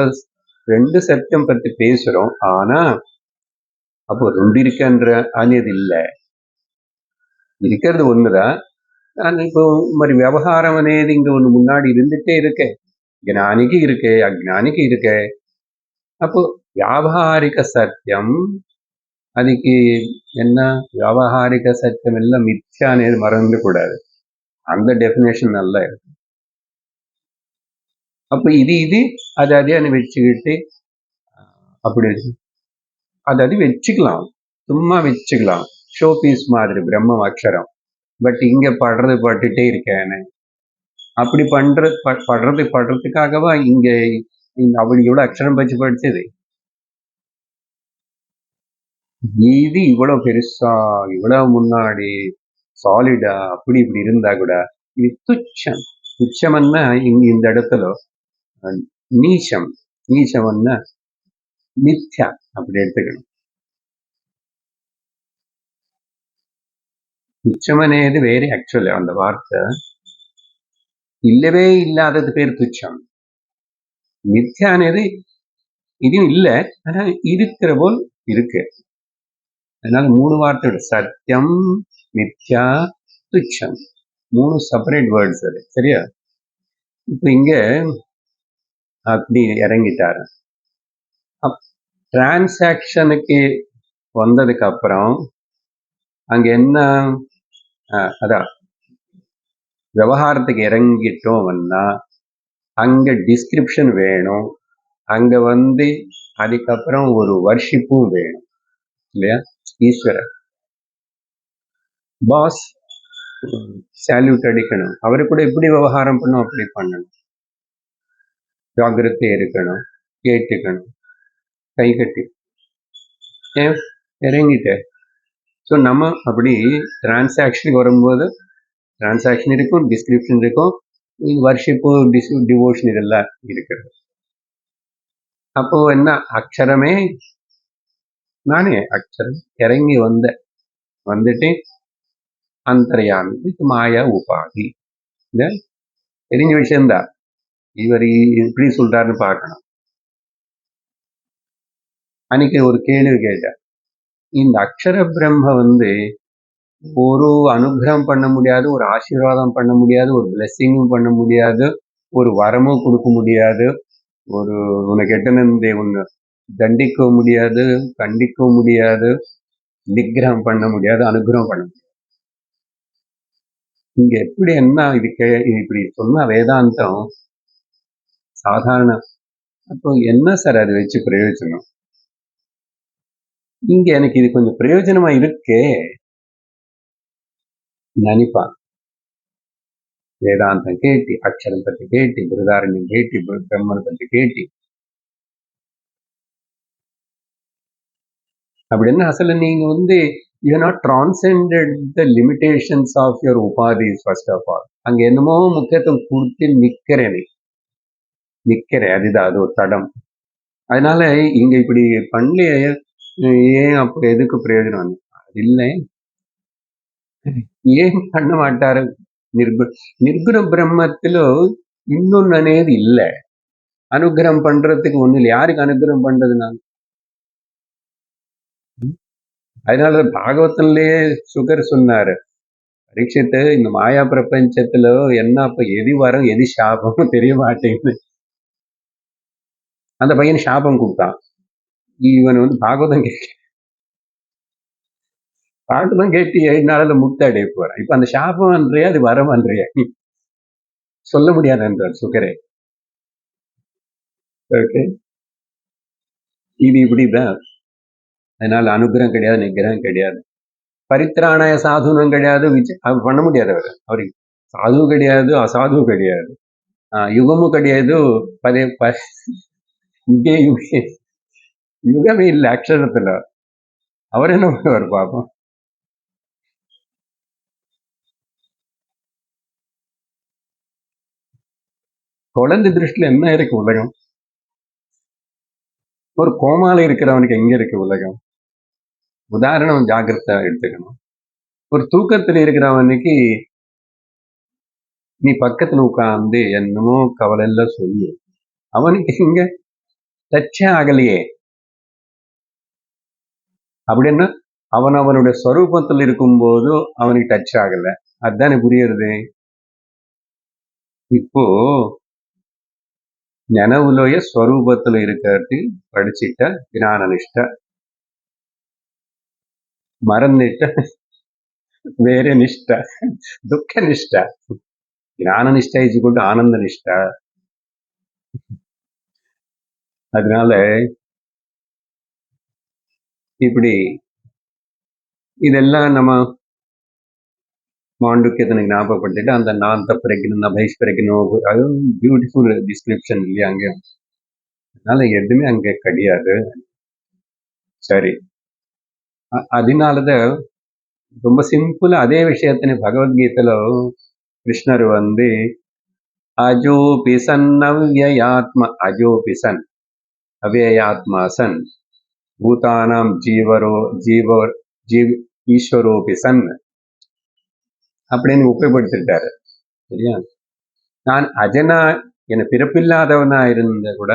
2 சத்தியம் பத்தி பேசுறோம். ஆனா அப்போ 2 இருக்குன்ற అనేది இல்லை, இருக்கிறது ஒண்ணுதான். இப்போ మరి వ్యవహారం అనేది ఇంక ஒண்ணு முன்னாடி இருந்துட்டே இருக்கு. జ్ఞానికి இருக்கு, அஜ்ஞானிக்கு இருக்கு. அப்போ வியாவகாரிக சத்தியம், அதுக்கு என்ன வியாவகாரிக சத்தியம் எல்லாம் மித்யா అనేది மறந்து கூடாது. அந்த டெஃபினேஷன் நல்லா இருக்கு. அப்போ இது அது அதே வச்சுக்கிட்டு அப்படி அது வச்சுக்கலாம், சும்மா வச்சுக்கலாம், ஷோ பீஸ் மாதிரி பிரம்மம் அக்ஷரம். பட் இங்க படுறது பட்டுட்டே இருக்கேன்னு அப்படி படுறதுக்காகவா இங்க அவள் இவ்வளவு அக்ஷரம் வச்சு படிச்சது? இது இவ்வளவு பெருசா, இவ்வளவு முன்னாடி சாலிடா அப்படி இப்படி இருந்தா கூட இது துச்சம். துச்சம்னா இந்த இடத்துல நீச்சம், நீச்சம்னா மித்யா அப்படி எடுத்துக்கணும். துச்சம் అనేది வேறு. ஆக்சுவலி அந்த வார்த்தை இல்லவே இல்லாதது பேர் துச்சம். மித்யா అనేది இதுவும் இல்லை, ஆனா இருக்கிற போல் இருக்கு. அதனால 3 வார்த்தையோட சத்தியம், மித்யா, துச்சம், 3 செப்பரேட் வேர்ட்ஸ் அது. சரியா? இப்ப இங்க அப்படி இறங்கிட்டாரு. டிரான்சாக்ஷனுக்கு வந்ததுக்கு அப்புறம் அங்க என்ன, அதான் விவகாரத்துக்கு இறங்கிட்டோம்னா அங்க டிஸ்கிரிப்ஷன் வேணும், அங்க அதுக்கப்புறம் ஒரு வர்ஷிப்பும் வேணும் இல்லையா? ஈஸ்வரர் பாஸ் சால்யூட் அடிக்கணும், அவரு கூட எப்படி விவகாரம் பண்ணும் அப்படி பண்ணணும், ஜாகிரதை இருக்கணும், கேட்டுக்கணும், கை கட்டி இறங்கிட்ட. ஸோ நம்ம அப்படி டிரான்சாக்ஷனுக்கு வரும்போது டிரான்சாக்ஷன் இருக்கும், டிஸ்கிரிப்ஷன் இருக்கும், வர்ஷிப்பு, டிவோஷன் இதெல்லாம் இருக்கிறது. அப்போ என்ன, அக்ஷரமே நானே அக்ஷரம் இறங்கி வந்துட்டு அந்தர்யாமி மாயா உபாதி. இந்த தெரிஞ்ச விஷயம்தான், இவர் இப்படி சொல்றாருன்னு பார்க்கணும். அன்னைக்கு ஒரு கேள்வி கேட்டார், இந்த அக்ஷர பிரம்ம ஒரு அனுகிரகம் பண்ண முடியாது, ஒரு ஆசீர்வாதம் பண்ண முடியாது, ஒரு பிளெஸ்ஸிங்கும் பண்ண முடியாது, ஒரு வரமும் கொடுக்க முடியாது, ஒரு உனக்கு எட்டனந்தே ஒன்று தண்டிக்கவும் முடியாது, கண்டிக்கவும் முடியாது, நிகிரகம் பண்ண முடியாது, அனுகிரகம் பண்ண முடியாது. இங்க எப்படி என்ன இப்படி சொன்ன வேதாந்தம் சாதாரண. அப்போ என்ன சார் அது வச்சு பிரயோஜனம்? இங்க எனக்கு இது கொஞ்சம் பிரயோஜனமா இருக்கே நினைப்பான். வேதாந்தம் கேட்டி, அக்ஷரம் பத்தி கேட்டி, பிருதாரண்யம் கேட்டி, பிரம்மன் பத்தி கேட்டி, அப்படின்னா அசல நீங்க you have not transcended the limitations of your upadhis first of all. அங்க என்னமோ முக்கியத்துவம் கொடுத்து நிக்கிறேன், அதுதான் அது ஒரு தடம். அதனால இங்க இப்படி பண்ணி ஏன் அப்ப எதுக்கு பிரயோஜனம்? அது இல்லை, ஏன் பண்ண மாட்டாரு? నిర్గుణ బ్రహ్మத்திలో இன்னொன்னு అనేది இல்லை, அனுகிரகம் பண்றதுக்கு ஒண்ணு இல்லை. யாருக்கு அனுகிரகம் பண்றது நான்? அதனால பாகவத்திலேயே சுகர் சொன்னாரு, பரீட்சித்து இந்த மாயா பிரபஞ்சத்துல என்ன அப்ப எது வரும் எது சாபம் தெரிய மாட்டேங்குது. அந்த பையன் சாபம் கொடுத்தான், இவன் பாகவதம் கேட்டு 7 நாள்ல முக்தி அடைய போறான். இப்ப அந்த சாபம் அன்றையா அது வரம் அன்றையா சொல்ல முடியாது என்றார் சுகரே. ஓகே, இது இப்படிதான். அதனால அனுகிரகம் கிடையாது, நிகிரகம் கிடையாது, பரித்ராணாய சாதுனம் கிடையாது, அவர் பண்ண முடியாது. அவருக்கு சாது கிடையாது, அசாது கிடையாது, யுகமும் கிடையாது, யுகமே இல்லை அக்ஷரத்துல. அவர் என்ன பண்ணுவார் பாப்போம்? குழந்தை திருஷ்டில என்ன இருக்கு உலகம்? ஒரு கோமால இருக்கிறவனுக்கு எங்க இருக்கு உலகம்? உதாரணம் ஜாகிரதா எடுத்துக்கணும். ஒரு தூக்கத்தில் இருக்கிறவனுக்கு நீ பக்கத்துல உட்கார்ந்து என்னமோ கவலை எல்லாம் சொல்லு, அவனுக்கு இங்க டச்சே ஆகலையே. அப்படின்னா அவனுடைய ஸ்வரூபத்தில் இருக்கும்போது அவனுக்கு டச் ஆகல. அதுதானே புரியுறது. இப்போ நனவுலோய ஸ்வரூபத்துல இருக்கிறது படிச்சுட்ட ஞான நிஷ்ட, மறந்துட்ட வேற நிஷ்ட, துக்க நிஷ்ட. ஞான நிஷ்டா இஸ் ஈக்குவல் டு ஆனந்த நிஷ்டா. அதனால இப்படி இதெல்லாம் நம்ம மாண்டுக்கியத்தனை ஞாபகப்படுத்திட்டு அந்த நான் தப்பிரைக்கணும் பைஸ்பிரைக்கணும், அது பியூட்டிஃபுல் டிஸ்கிரிப்ஷன் இல்லையா அங்கே. அதனால எதுவுமே அங்கே கிடையாது. சரி, அதனாலதான் ரொம்ப சிம்பிளா அதே விஷயத்தினை பகவத்கீதையில கிருஷ்ணர் அஜோபி சன் அவ்யயாத்ம, அஜோபி சன் அவ்யயாத்மா சன் பூதானாம் ஈஸ்வரோபி சன் அப்படின்னு உபயோகப்படுத்திட்டாரு. சரியா? நான் அஜனா என பிறப்பில்லாதவனா இருந்த கூட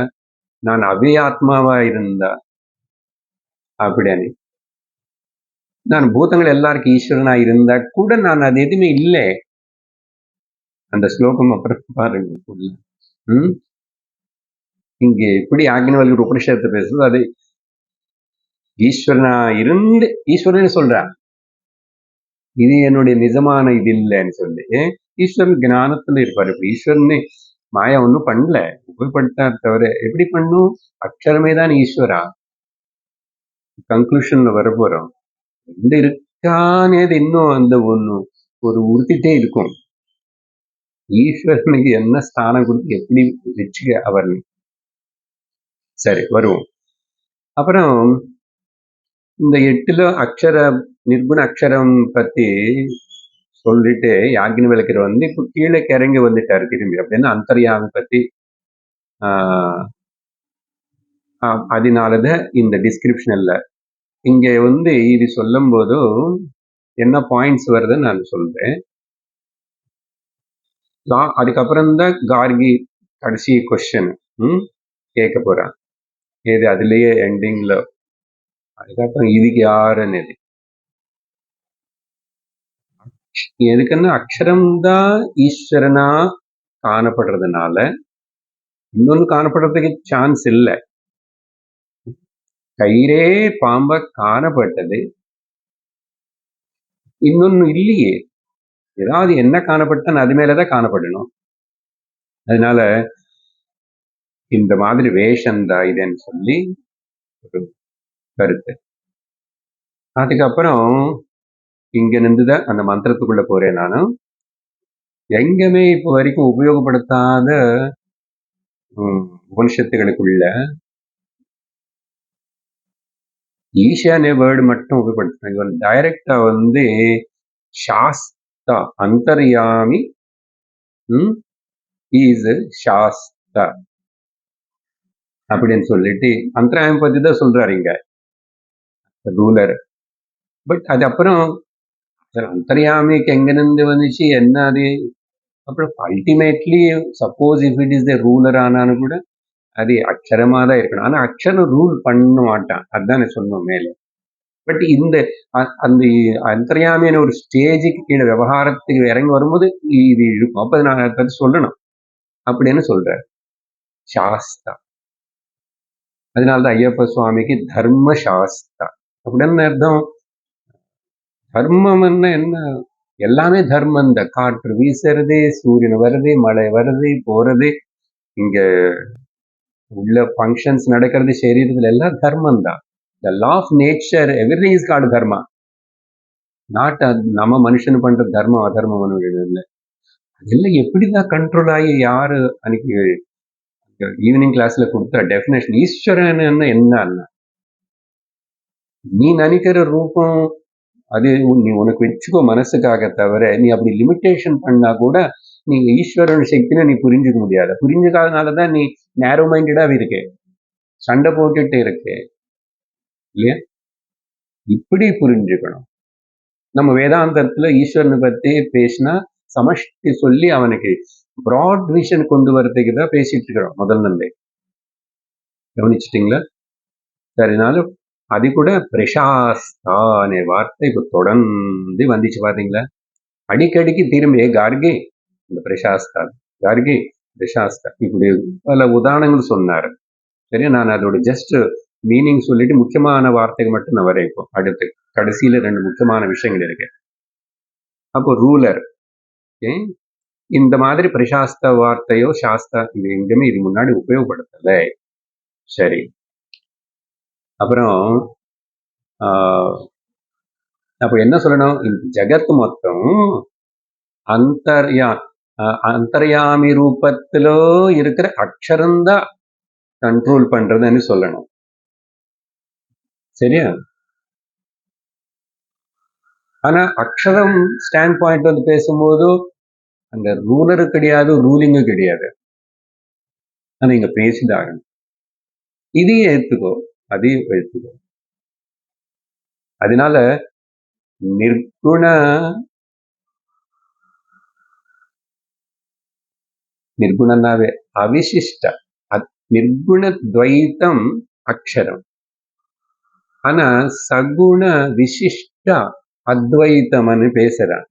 நான் அவ்யாத்மாவா இருந்தா அப்படின்னு, நான் பூதங்கள் எல்லாருக்கும் ஈஸ்வரனா இருந்தா கூட நான் அது எதுவுமே இல்லை. அந்த ஸ்லோகம் அப்புறம் பாருங்க. இங்கே எப்படி ஆக்னிவல்கர் உபனிஷத்தை பேசுறது, அது ஈஸ்வரனா இருந்து ஈஸ்வரன் சொல்றான், இது என்னுடைய நிஜமான இது இல்லைன்னு சொல்லி. ஈஸ்வரன் ஞானத்துல இருப்பாரு. இப்ப ஈஸ்வரனே மாயா ஒன்றும் பண்ணல, உபயோகப்படுத்தா தவிர எப்படி பண்ணும்? அக்ஷரமே தான் ஈஸ்வரா. கன்க்ளூஷன்ல வரப்போறோம். எந்த இருக்கானேது இன்னும் அந்த ஒண்ணு ஒரு உறுத்திட்டே இருக்கும். ஈஸ்வரனுக்கு என்ன ஸ்தானம் கொடுத்து எப்படி வச்சுக்க அவர். சரி, வருவோம். அப்புறம் இந்த 8 அக்ஷர நிர்குண அக்ஷரம் பத்தி சொல்லிட்டு யாக்ஞவல்கர் இப்ப கீழே கிறங்கி வந்துட்டாரு திரும்பி. அப்படின்னா அந்தர்யாமி பத்தி அதனாலதான் இந்த டிஸ்கிரிப்ஷன் இல்ல. இங்க இது சொல்லும் போது என்ன பாயிண்ட்ஸ் வருதுன்னு நான் சொல்றேன். அதுக்கப்புறம் தான் கார்கி கடைசி கொஸ்டின் கேட்க போறான். இது அதுலயே எண்டிங்ல. அதுக்கப்புறம் இதுக்கு யாருன்னு எதுக்குன்னா அக்ஷரம் தான் ஈஸ்வரனா காணப்படுறதுனால இன்னொன்னு காணப்படுறதுக்கு சான்ஸ் இல்லை. கயிறே பாம்ப காணப்பட்டது, இன்னொன்னு இல்லையே. ஏதாவது என்ன காணப்பட்ட அது மேலதான் காணப்படணும். அதனால இந்த மாதிரி வேஷம்தான் இதுன்னு சொல்லி ஒரு கருத்து. அதுக்கப்புறம் இங்க இருந்துதான் அந்த மந்திரத்துக்குள்ள போறேன். நானும் எங்கமே இப்போ வரைக்கும் உபயோகப்படுத்தாத உபனிஷத்துகளுக்குள்ள ஈஷானிய வேர்டு மட்டும் உபயோகப்படுத்துறாங்க. டைரக்டா சாஸ்தா அந்தர்யாமி இஸ் சாஸ்தா அப்படின்னு சொல்லிட்டு அந்தர்யாமி பத்தி தான் சொல்றாரு இங்க ரூலர். பட் அது அப்புறம் அந்தர்யாமிக்கு எங்கிருந்து வந்துச்சு என்ன அது, அப்புறம் ultimately suppose if it is the ruler ஆனாலும் கூட அது அக்ஷரமா தான் இருக்கணும். ஆனா அக்ஷரம் ரூல் பண்ண மாட்டான், அதுதான் சொன்னோம் மேல. பட் இந்த அந்த அந்தர்யாமியான ஒரு ஸ்டேஜுக்கு கீழே விவகாரத்துக்கு இறங்கி வரும்போது இது இருக்கும். அப்ப நான் அதை சொல்லணும் அப்படின்னு சொல்றாரு சாஸ்தா. அதனாலதான் ஐயப்ப சுவாமிக்கு தர்ம சாஸ்தா அப்படின்னு அர்த்தம். தர்மம் என்ன? எல்லாமே தர்மம். இந்த காற்று வீசுறது, சூரியன் வருது, மழை வருது போறது, இங்க உள்ள ஃபங்க்ஷன்ஸ் நடக்கிறது, சரீரத்துல எல்லாம் தர்மம் தான். The law of nature, everything is called dharma. Not நம்ம மனுஷன் பண்ற தர்மம் அதர்மம் இல்லை. அதெல்லாம் எப்படிதான் கண்ட்ரோல் ஆகி யாரு அன்னைக்கு ஈவினிங் கிளாஸ்ல கொடுத்த டெபினேஷன் ஈஸ்வரன் என்ன, நீ நினைக்கிற ரூபம் அது நீ உனக்கு வச்சுக்கோ மனசுக்காக தவிர, நீ அப்படி லிமிட்டேஷன் பண்ணா கூட நீங்க ஈஸ்வரன் சக்தினை நீ புரிஞ்சுக்க முடியாது. புரிஞ்சுக்காதனாலதான் நீ நேரோ மைண்டடாவே இருக்கு, சண்டை போட்டுட்டு இருக்கு இல்லையா? இப்படி புரிஞ்சுக்கணும். நம்ம வேதாந்தத்துல ஈஸ்வரனை பத்தி பேசினா சமஷ்டி சொல்லி அவனுக்கு ப்ராட் விஷன் கொண்டு வரதுக்கு தான் பேசிட்டு இருக்கிறோம் முதல்ல இருந்தே. கவனிச்சிட்டிங்களா? சரினாலும் அது கூட பிரசாஸ்தா அనే வார்த்தை இப்போ தொடர்ந்து வந்துச்சு பாத்தீங்களா? அடிக்கடிக்கு திரும்பி கார்கே இந்த பிரசாஸ்தா, கார்கே பிரசாஸ்தா, இப்படி பல உதாரணங்கள் சொன்னார். சரியா? நான் அதோட ஜஸ்ட் மீனிங் சொல்லிட்டு முக்கியமான வார்த்தைகள் மட்டும் நான் வரேன். இப்போ அடுத்து கடைசியில 2 முக்கியமான விஷயங்கள் இருக்கு. அப்போ ரூலர், இந்த மாதிரி பிரசாஸ்த வார்த்தையோ சாஸ்தா இது எங்குமே இது முன்னாடி உபயோகப்படுத்தலை. சரி, அப்புறம் அப்போ என்ன சொல்லணும்? இந்த ஜகத் மொத்தம் அந்தர்யாமி ரூபத்துல இருக்கிற அக்ஷரம்தான் கண்ட்ரோல் பண்றதுன்னு சொல்லணும். சரியா? ஆனா அக்ஷரம் ஸ்டாண்ட் பாயிண்ட் வந்து பேசும்போது அந்த ரூலரு கிடையாது, ரூலிங்கும் கிடையாது. ஆனா இங்க பேசிதாகணும். இதையும் ஏத்துக்கோ, அதையும் ஏத்துக்கோ. அதனால நிர்குணனாவே அவிசிஷ்ட நிர்குண துவைத்தம் அக்ஷரம். ஆனா சகுண விசிஷ்ட அத்வைத்தம்னு பேசுறான்.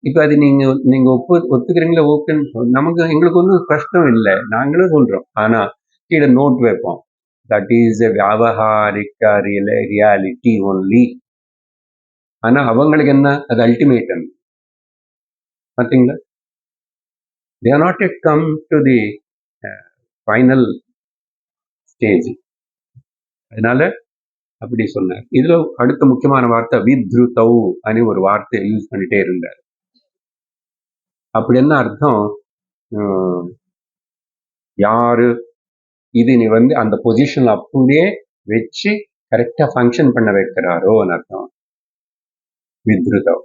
இப்ப அது நீங்க ஒத்துக்கிறீங்களா? ஓகே, நமக்கு எங்களுக்கு ஒன்றும் கஷ்டம் இல்லை, நாங்களும் சொல்றோம். ஆனா கீழே நோட் வைப்போம், that is a vyavaharika reality only. ஆனா அவங்களுக்கு என்ன, அது அல்டிமேட். பார்த்தீங்களா? they are not yet come to the final stage. அதனால அப்படி சொன்னார். இதுல அடுத்த முக்கியமான வார்த்தை வித்ருதௌ அனு ஒரு வார்த்தை யூஸ் பண்ணிட்டே இருந்தார். அப்படி என்ன அர்த்தம்? யாரு இது நீ வந்து அந்த பொசிஷன்ல அப்படியே வச்சு கரெக்டா ஃபங்க்ஷன் பண்ண வைக்கிறாரோன்னு அர்த்தம். வித்ருதௌ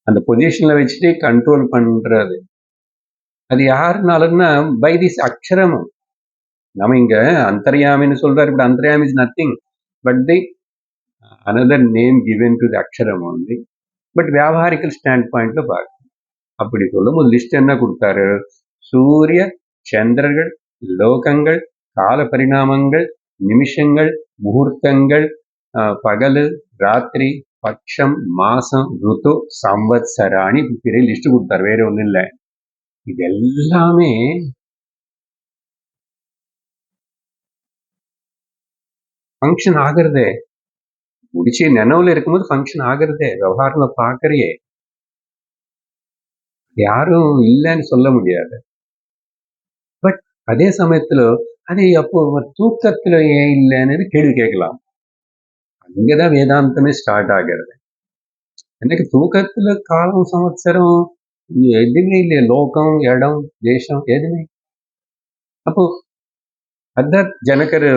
அந்த பொசிஷன்ல வச்சுட்டு கண்ட்ரோல் பண்றது. அது யாருனாலும்னா பை திஸ் அக்ஷரம். நம்ம இங்க அந்தர்யாமின்னு சொல்றாரு, இப்படி அந்தர்யாமி is nothing but the another name given to the அக்ஷரம் ஒன்லி. பட் வியாபாரிக்கல் ஸ்டாண்ட் பாயிண்ட்ல பார்க்க அப்படி சொல்லும் ஒரு லிஸ்ட் என்ன கொடுத்தாரு? சூரிய சந்திரர்கள், லோகங்கள், கால பரிணாமங்கள், நிமிஷங்கள், முகூர்த்தங்கள், பகலு ராத்திரி, பட்சம், மாசம், ருத்து, சம்வத்சராணி, பெரிய லிஸ்ட் கொடுத்தாரு. வேற ஒண்ணும் இல்லை. இது எல்லாமே ஃபங்க்ஷன் ஆகுறதே, முடிச்சு நினைவுல இருக்கும்போது ஃபங்க்ஷன் ஆகுறதே, விவகாரம்ல பாக்குறியே, யாரும் இல்லைன்னு சொல்ல முடியாது. பட் அதே சமயத்துல அது அப்போ தூக்கத்துல ஏன் இல்லைன்னு கேள்வி கேட்கலாம். அங்கதான் வேதாந்தமே ஸ்டார்ட் ஆகிறது. எனக்கு தூக்கத்துல காலம் சமத்சரம் எதுவுமே இல்லையே, லோகம், இடம், தேசம் எதுவுமே. அப்போ அதான் ஜனகர்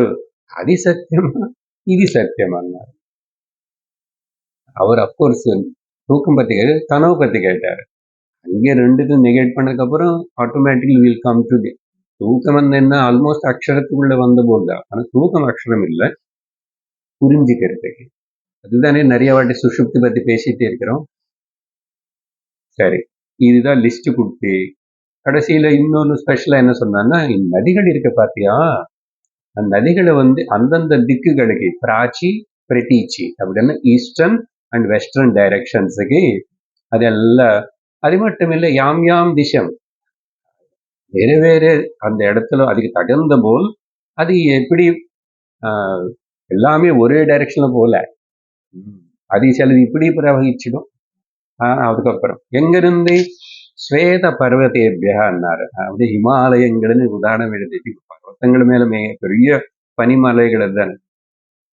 அது சத்தியமா இது சத்தியமா? அவர் அப்கோர்ஸ் தூக்கம் பத்தி கேட்டு கனவு பத்தி கேட்டாரு. அங்கே ரெண்டுக்கும் நெகேட் பண்ணதுக்கு அப்புறம் automatically will come to the தூக்கம் வந்து என்ன, ஆல்மோஸ்ட் அக்ஷரத்துக்குள்ள வந்த போதுதான். ஆனா தூக்கம் அக்ஷரம் இல்லை, புரிஞ்சுக்கிறதுக்கு. அதுதானே நிறைய வாட்டி சுஷுப்தி பத்தி பேசிட்டே இருக்கிறோம். சரி, இதுதான் லிஸ்ட் கொடுத்து கடைசியில இன்னொன்னு ஸ்பெஷலா என்ன சொன்னான்னா, நதிகள் இருக்க பாத்தியா, அந்த நதிகளை வந்து அந்தந்த திக்குகளுக்கு பிராச்சி பிரதீச்சி அப்படின்னு ஈஸ்டர்ன் அண்ட் வெஸ்டர்ன் டைரக்ஷன்ஸுக்கு அதெல்லாம். அது மட்டும் இல்லை, யாம் யாம் திசம் வேறு வேறு அந்த இடத்துல அதுக்கு தகுந்த போல் அது எப்படி எல்லாமே ஒரே டைரக்ஷன்ல போல அது சிலது இப்படி பிரவகிச்சிடும். அதுக்கப்புறம் எங்கிருந்து ஸ்வேத பர்வதேபியான்னாரு, அதாவது ஹிமாலயங்கள்னு உதாரணம் எழுதிட்டு பர்வத்தங்கள் மேல பெரிய பனிமலைகள் தானே.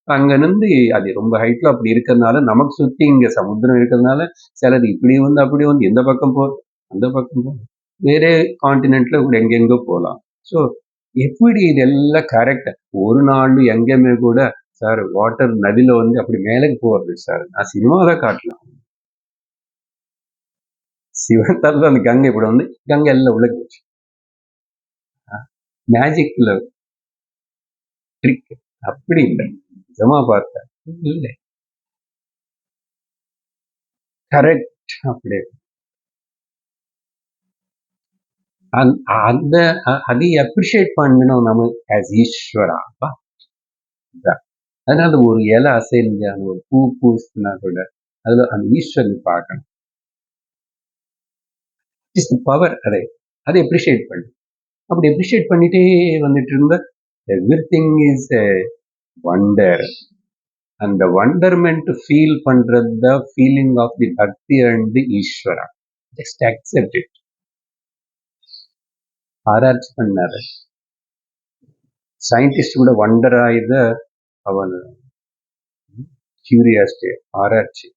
அங்கிருந்து அது ரொம்ப ஹைட்ல அப்படி இருக்கிறதுனால நமக்கு சுத்தி இங்க சமுத்திரம் இருக்கிறதுனால சிலது இப்படி வந்து அப்படி வந்து எந்த பக்கம் போகுது அந்த பக்கம் போகுது, வேற கான்டினென்ட்ல கூட எங்கெங்கோ போகலாம். ஸோ எப்படி இதெல்லாம் கரெக்ட்? ஒரு நாள் எங்கேயுமே கூட சார் வாட்டர் நதியில வந்து அப்படி மேலுக்கு போறது சார், நான் சினிமாவில காட்டலாம். சிவத்தால் அந்த கங்கை இப்படி வந்து கங்கை எல்லாம் உள்ள போச்சு. மேஜிக்ல ட்ரிக் அப்படி இல்லை, நிஜமா பார்த்தேன் இல்லை, கரெக்ட் அப்படி அந்த அதை அப்ரிஷியேட் பண்ணணும் நம்ம ஆஸ் ஈஸ்வரா. அதனால ஒரு இலை அசைஞ்சு அந்த ஒரு பூ பூசுனா கூட அதுல அந்த ஈஸ்வரன் பார்க்கணும். It's power. அதை அப்ரிஷியேட் பண்ணு. அப்படி அப்ரிஷியேட் பண்ணிட்டே வந்துட்டு இருந்தா எவ்ரி திங் இஸ் வண்டர். அந்த வண்டர்மெண்ட் ஃபீல் பண்றது த ஃபீலிங் ஆஃப் தி பக்தி அண்ட் தி ஈஸ்வரா. Just accept it. ஆராய்ச்சி பண்ணாரு சயின்டிஸ்ட் கூட வண்டர் ஆயுத அவன் கியூரியாசிட்டி ஆராய்ச்சி.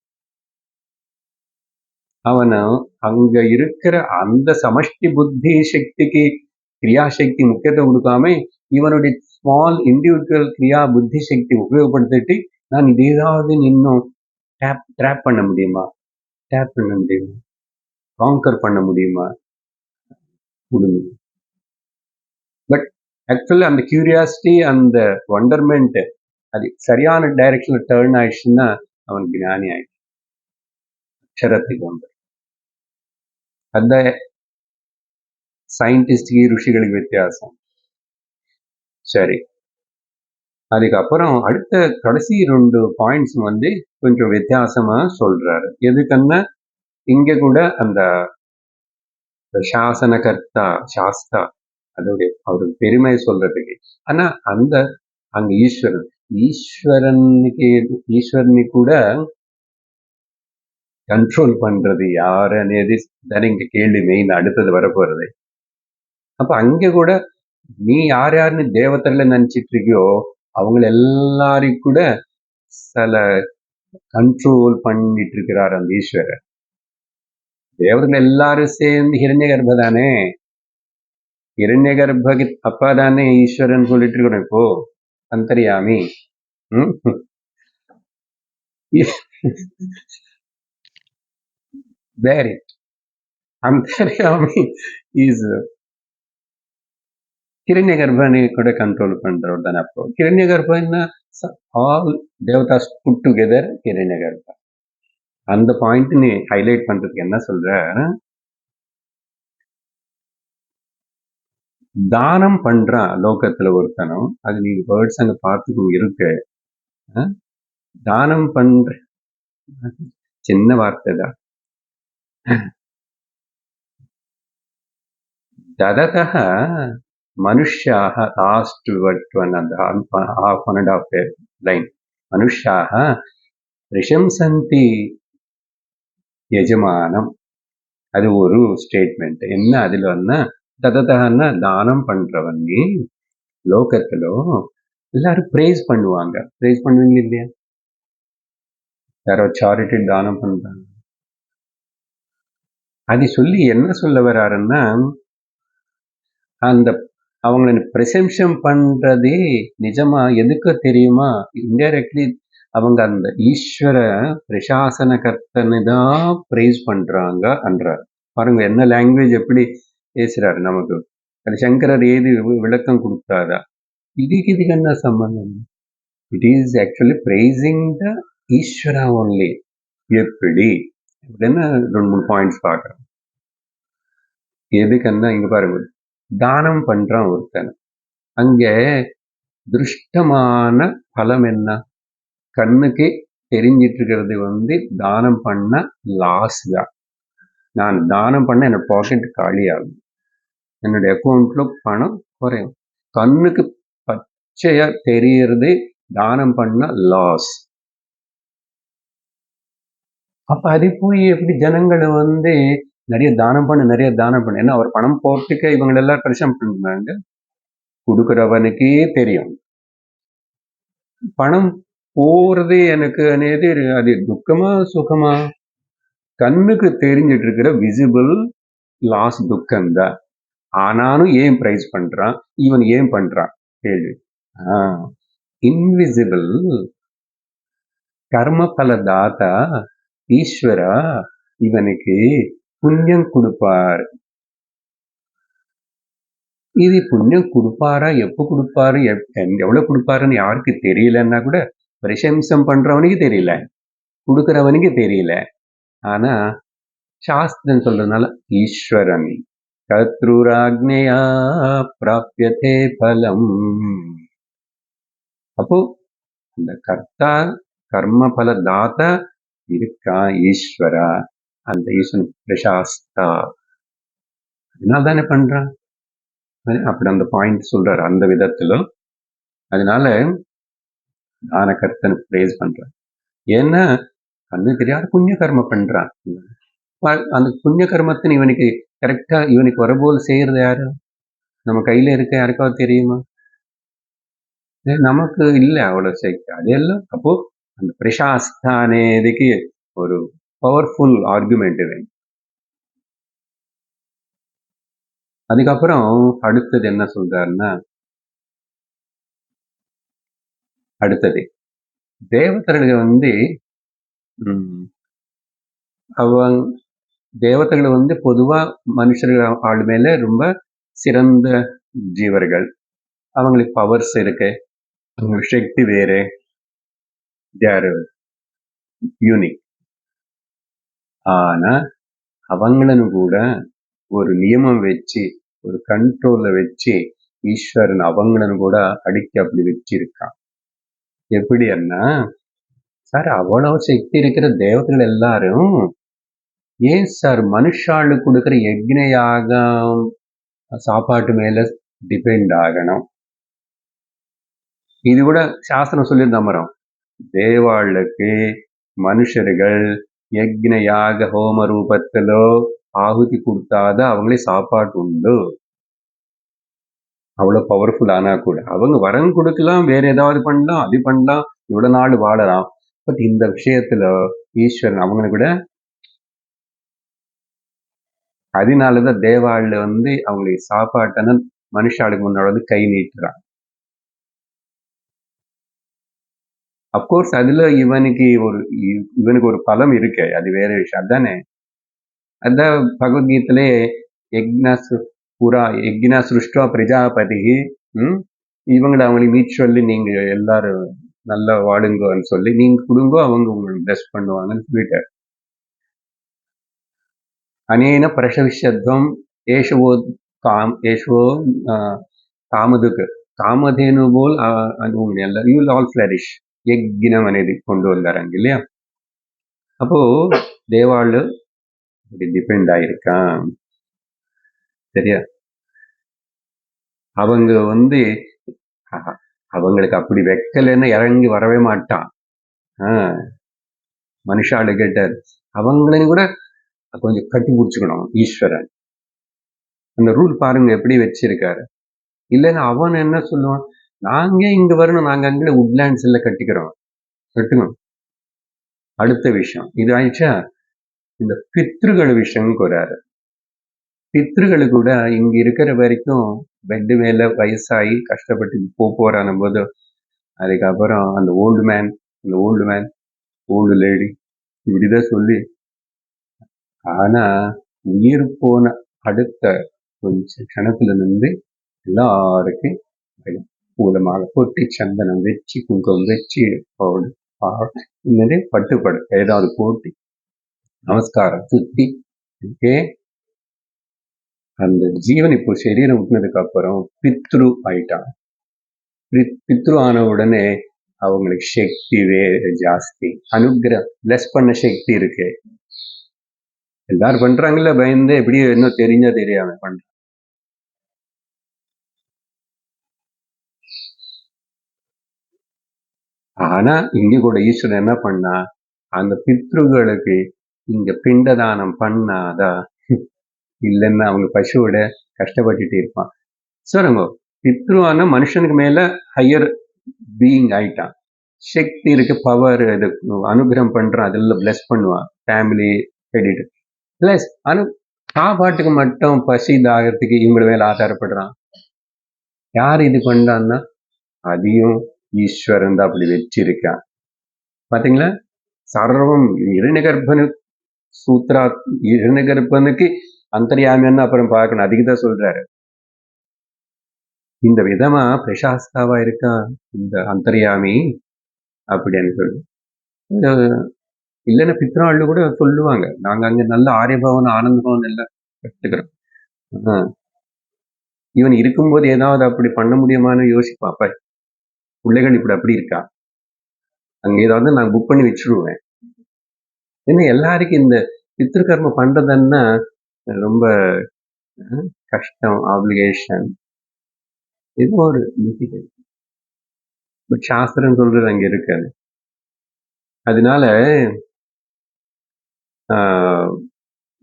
அவನು அங்க இருக்கிற அந்த சமஷ்டி புத்தி சக்திக்கு கிரியாசக்தி முக்கியத்துவம் கொடுக்காம இவனுடைய ஸ்மால் இண்டிவிஜுவல் கிரியா புத்தி சக்தி உபயோகப்படுத்திட்டு நான் இது ஏதாவது இன்னும் ட்ராப் பண்ண முடியுமா, காங்கர் பண்ண முடியுமா, முடியும். பட் ஆக்சுவலி அந்த கியூரியாசிட்டி அந்த வண்டர்மெண்ட் அது சரியான டைரக்ஷன்ல டேர்ன் ஆயிடுச்சுன்னா அவன் ஞானி ஆயிடுச்சு. அக்ஷரத்துக்கு வந்து அந்த சயின்டிஸ்ட்க்கு ருஷிகளுக்கு வித்தியாசம். சரி, அதுக்கப்புறம் அடுத்த கடைசி 2 பாயிண்ட்ஸ் வந்து கொஞ்சம் வித்தியாசமா சொல்றாரு. எதுக்குன்னா இங்க கூட அந்த சாசனகர்த்தா சாஸ்தா அதோடைய அவருக்கு பெருமை சொல்றதுக்கு. ஆனா அந்த அங்க ஈஸ்வரனை கூட கண்ட்ரோல் பண்றது யாரு అనేది தானே இங்க கேள்வி மெயின் அடுத்தது வரப்போறது. அப்ப அங்க கூட நீ யாருன்னு தேவதைல நினைச்சிட்டு இருக்கியோ அவங்க எல்லாரையும் கூட சில கண்ட்ரோல் பண்ணிட்டு இருக்கிறார் அந்த ஈஸ்வரர். தேவதைகள் எல்லாரும் சேர்ந்து ஹிரண்ய கர்ப்ப தானே, ஹிரண்ய கர்ப்ப அப்பா தானே ஈஸ்வரன் சொல்லிட்டு இருக்கிறோம். இப்போ அந்தர்யாமி there it அந்தர்யாமி இஸ் ஹிரண்ய கர்ப்பனை கூட கண்ட்ரோல் பண்றவர் தானே. அப்போ ஹிரண்ய கர்ப்பன்னா ஆல் தேவதாஸ் புட் டுகெதர் ஹிரண்ய கர்ப்பா. அந்த பாயிண்ட் நீ ஹைலைட் பண்றதுக்கு என்ன சொல்ற, தானம் பண்றான் லோகத்துல ஒருத்தனும். அது நீங்க வேர்ட்ஸ் அங்க பார்த்துக்கும் இருக்கு. தானம் பண்ற சின்ன வார்த்தை தான். தததः மனுஷ்யாः லாஸ்ட் ஒன் அந்த half and half லைன் மனுஷ்யாः ரிஷம்சந்தி யஜமானம். அது ஒரு ஸ்டேட்மெண்ட். என்ன அதுல வந்தா தததன்னா தானம் பண்றவங்க லோகத்துல எல்லாரும் பிரேஸ் பண்ணுவாங்க. பிரேஸ் பண்ணுவீங்க இல்லையா? யாரோ சாரிட்டி தானம் பண்றாங்க அதை சொல்லி என்ன சொல்ல வர்றாருன்னா அந்த அவங்களை பிரசம்சம் பண்றதே நிஜமா எதுக்கு தெரியுமா? இன்டைரக்ட்லி அவங்க அந்த ஈஸ்வர பிரசாசன கர்த்தனை தான் பிரைஸ் பண்றாங்க என்றார். பாருங்க என்ன லாங்குவேஜ் எப்படி பேசுறாரு நமக்கு. அது சங்கரர் ஏது விளக்கம் கொடுத்தாரா? இதுக்கு என்ன சம்பந்தம்? இட் இஸ் ஆக்சுவலி பிரைசிங் த ஈஸ்வரா ஒன்லி. எப்படி அப்படின்னு 2-3 பாயிண்ட்ஸ் பார்க்கறோம். எதுக்குன்னா இங்க பாருங்க, தானம் பண்றான் ஒருத்தன். அங்க திருஷ்டமான பலம் என்ன? கண்ணுக்கு தெரிஞ்சிட்டு இருக்கிறது வந்து தானம் பண்ண லாஸ் தான். நான் தானம் பண்ண என்னோட பாக்கெட் காலி ஆகும், என்னுடைய அக்கௌண்ட்ல பணம் குறையும். கண்ணுக்கு பச்சையா தெரியறது தானம் பண்ண லாஸ். அப்ப அது போய் எப்படி ஜனங்களை வந்து நிறைய தானம் பண்ண ஏன்னா அவர் பணம் போறதுக்கு இவங்க எல்லாம் பிரச்சனை பண்றாங்க. கொடுக்குறவனுக்கே தெரியும் பணம் போறது எனக்கு అనేది அது துக்கமா சுகமா? கண்ணுக்கு தெரிஞ்சிட்டு இருக்கிற விசிபிள் லாஸ் துக்கம் தான். ஆனாலும் ஏன் பிரைஸ் பண்றான் இவன்? ஏன் பண்றான் கேள்வி. இன்விசிபிள் கர்ம பல தாத்தா ஈஸ்வரா இவனுக்கு புண்ணியம் கொடுப்பார். இது புண்ணியம் கொடுப்பாரா, எப்ப கொடுப்பாரு, எவ்வளவு கொடுப்பாருன்னு யாருக்கு தெரியலன்னா கூட பிரசம்சம் பண்றவனுக்கு தெரியல, கொடுக்கறவனுக்கு தெரியல. ஆனா சாஸ்திரம் சொல்றதுனால ஈஸ்வரன் கத்ருராக்ஞயா பிராப்யதே பலம். அப்போ இந்த கர்த்தா கர்ம பல தாத்தா இருக்கா ஈஸ்வரா, அந்த ஈஸ்வரன் பிரசாஸ்தா, அதனால தானே பண்றான். அப்படி அந்த பாயிண்ட் சொல்றாரு அந்த விதத்துல. அதனால தானகர்த்தன் பிரேஸ் பண்றான். ஏன்னா கண்ணு தெரியாத புண்ணிய கர்மம் பண்றான். அந்த புண்ணிய கர்மத்தின் இவனுக்கு கரெக்டா இவனுக்கு வரபோல் செய்யறது யாரு? நம்ம கையில இருக்க யாருக்காவது தெரியுமா? நமக்கு இல்ல அவ்வளவு சக்தி. அதெல்லாம் அப்போ அந்த பிரசாஸ்தா అనేదికి ஒரு பவர்ஃபுல் ஆர்குமெண்ட் இது. அதுக்கப்புறம் அடுத்தது என்ன சொல்றாருன்னா, அடுத்தது தேவதர்கள் அவங்க தேவதைகள் பொதுவா மனுஷர்கள் ஆள் மேல ரொம்ப சிறந்த ஜீவர்கள். அவங்களுக்கு பவர்ஸ் இருக்கு, அவங்களுக்கு சக்தி வேறு, யூனிக். ஆனா அவங்களும் கூட ஒரு நியமம் வச்சு, ஒரு கண்ட்ரோல்ல வச்சு ஈஸ்வரன் அவங்களும் கூட அடிக்க அப்படி வச்சிருக்கான். எப்படி அண்ணா, சார் அவ்வளவு சக்தி இருக்கிற தேவதைகள் எல்லாரும் ஏன் சார் மனுஷாளுக்கு கொடுக்குற யக்ஞ யாகம் சாப்பாட்டு மேல டிபெண்ட் ஆகணும்? இது கூட சாஸ்திரம் சொல்லி நம்புறோம். தேவாளுக்கு மனுஷர்கள் யக்ஞ யாக ஹோம ரூபத்திலோ ஆகுதி கொடுத்தாதான் அவங்களே சாப்பாட்டு உண்டு. அவ்வளவு பவர்ஃபுல் ஆனா கூட அவங்க வரம் கொடுக்கலாம், வேற ஏதாவது பண்ணலாம், அது பண்ணலாம், இவ்வளவு நாள் வாழலாம். பட் இந்த விஷயத்துல ஈஸ்வரன் அவங்களை கூட, அதனாலதான் தேவாள் அவங்களுக்கு சாப்பாட்டன மனுஷாளுக்கு முன்னாடி கை நீட்டுறான். அப்கோர்ஸ் அதுல இவனுக்கு ஒரு பலம் இருக்கு, அது வேற விஷயம். அதானே, அதான் பகவத்கீதையிலே யக்ஞா சிருஷ்டுவா பிரஜாபதி, இவங்களை அவங்களை மீட் சொல்லி நீங்க எல்லாரும் நல்லா வாடுங்கன்னு சொல்லி நீங்க கொடுங்கோ, அவங்க உங்களுக்கு பிளஸ் பண்ணுவாங்கன்னு சொல்லிட்டார். அனேன பிரசவிஷத்வம் ஏஷவோ காமதுக்கு காமதேனு போல் யூ வில் ஆல் ஃபிளரிஷ். யக்ஞம் అనేది கொண்டு வந்தாராங்க இல்லையா? அப்போ தேவாள் அப்படி டிபெண்ட் ஆயிருக்கான். சரியா? அவங்க அவங்களுக்கு அப்படி வைக்கலன்னு இறங்கி வரவே மாட்டான். மனுஷாளு கேட்டார், அவங்களையும் கூட கொஞ்சம் கட்டி பிடிச்சுக்கணும் ஈஸ்வரன். அந்த ரூல் பாருங்க எப்படி வச்சிருக்காரு. இல்லைன்னா அவன் என்ன சொல்லுவான், நாங்க இங்க வரணும், நாங்க அங்கே உட்லேண்ட்ஸ்ல கட்டணும். அடுத்த விஷயம் இது ஆயிடுச்சா, இந்த பித்ருகள் விஷயம் கூறாரு. பித்ருகள் கூட இங்க இருக்கிற வரைக்கும் பெட் மேல வயசாகி கஷ்டப்பட்டு போறான போது, அதுக்கப்புறம் அந்த ஓல்டு லேடி இப்படிதான் சொல்லி, ஆனா உயிர் போன அடுத்த கொஞ்சம் கணக்குல எல்லாருக்கும் பூலமாக போட்டு சந்தனம் வச்சு குங்குமம் வச்சு பட்டுப்படு ஏதாவது போட்டு நமஸ்காரம் சுத்தி, அந்த ஜீவன் இப்போ சரீரம் விட்டுனதுக்கு அப்புறம் பித்ரு ஆயிட்டான். பித்ரு ஆன உடனே அவங்களுக்கு சக்தி ஜாஸ்தி, அனுகிரகம் பிளஸ் பண்ண சக்தி இருக்கு. எல்லாரும் பண்றாங்கல்ல, பயந்து எப்படி இன்னும் தெரிஞ்சா தெரியாம பண்றாங்க. ஆனா இங்க கூட ஈஸ்வரன் என்ன பண்ணா, அந்த பித்ருகளுக்கு இங்க பிண்டதானம் பண்ணாதா, இல்லைன்னா அவங்க பசுவோட கஷ்டப்பட்டுட்டு இருப்பான். சொல்லுங்க, பித்ருவான மனுஷனுக்கு மேல ஹையர் பீயிங் ஆயிட்டான். சக்தி இருக்கு, பவர், அனுகிரகம் பண்றான், அதெல்லாம் பிளஸ் பண்ணுவான், ஃபேமிலி கிரெடிட் பிளஸ். சாப்பாட்டுக்கு மட்டும் பசி தாகத்துக்கு இவங்க மேல ஆதாரப்படுறான். யார் இது பண்ணான்னா அதையும் ஈஸ்வரன் தான் அப்படி வச்சிருக்கான். பாத்தீங்களா? சர்வம் இரண்யகர்ப்பனுக்கு அந்தர்யாமின்னு அப்புறம் பார்க்கணும், அதுக்கு தான் சொல்றாரு. இந்த விதமா பிரசாஸ்தாவா இருக்கா இந்த அந்தர்யாமி அப்படின்னு சொல்லு. இல்லைன்னா பித்ராள் கூட சொல்லுவாங்க, நாங்க அங்க நல்ல ஆரியபவன் ஆனந்த பவன் எல்லாம் கற்றுக்கிறோம். இவன் இருக்கும்போது ஏதாவது அப்படி பண்ண முடியுமான்னு யோசிப்பாப்ப. பிள்ளைகள் இப்படி அப்படி இருக்கா, அங்க ஏதாவது நான் புக் பண்ணி வச்சிருவேன். ஏன்னா எல்லாருக்கும் இந்த பித்ருக்கர்ம பண்றதுன்னா ரொம்ப கஷ்டம், ஆப்ளிகேஷன், ஏதோ ஒரு டிஃபிகல்ட். பட் சாஸ்திரம் சொல்றது அங்க இருக்காது. அதனால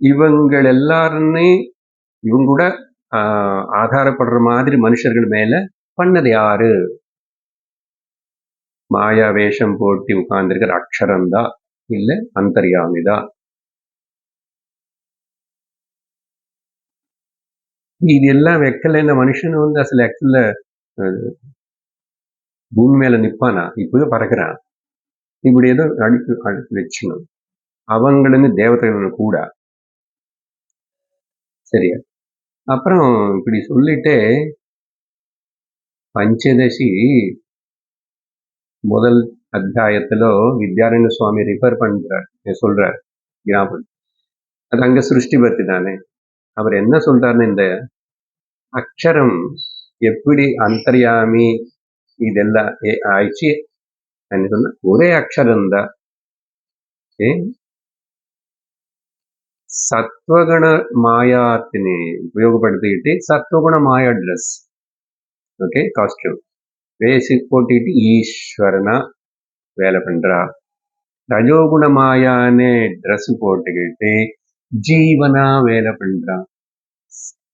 இவங்கள் எல்லாருமே இவங்க கூட ஆதாரப்படுற மாதிரி மனுஷர்கள் மேல பண்ணது யாரு? மாயா வேஷம் போட்டி உட்கார்ந்துருக்கிற அக்ஷரம்தான், இல்ல அந்தர்யாமிதான். இது எல்லாம் வைக்கல மனுஷன் வந்து அசல் ஆக்சுவல்ல பூமி மேல நிப்பானா? இப்பவே பறக்கிறான். இப்படி ஏதோ அடுத்து வச்சுக்கணும். அவங்களுன்னு தேவதைகள் கூட. சரியா? அப்புறம் இப்படி சொல்லிட்டு பஞ்சதசி முதல் அத்தியாயத்துல வித்யாரண்ய சுவாமி ரிஃபர் பண்றார், சொல்றார் ஞாபகம். அது அங்க சிருஷ்டி பத்தி தானே. அவர் என்ன சொல்றாருன்னு, இந்த அக்ஷரம் எப்படி அந்தர்யாமி இதெல்லாம் ஆயிடுச்சு சொன்ன ஒரே அக்ஷரம் தான். சத்வகுண மாயாத்தினை உபயோகப்படுத்திக்கிட்டு சத்வகுண மாயா ட்ரெஸ், ஓகே, காஸ்டியூம் பேசிக் போட்டுக்கிட்டு ஈஸ்வரனா வேலை பண்றா. ரஜோகுண மாயான்னு ட்ரெஸ் போட்டுக்கிட்டு ஜீவனா வேலை பண்றான்.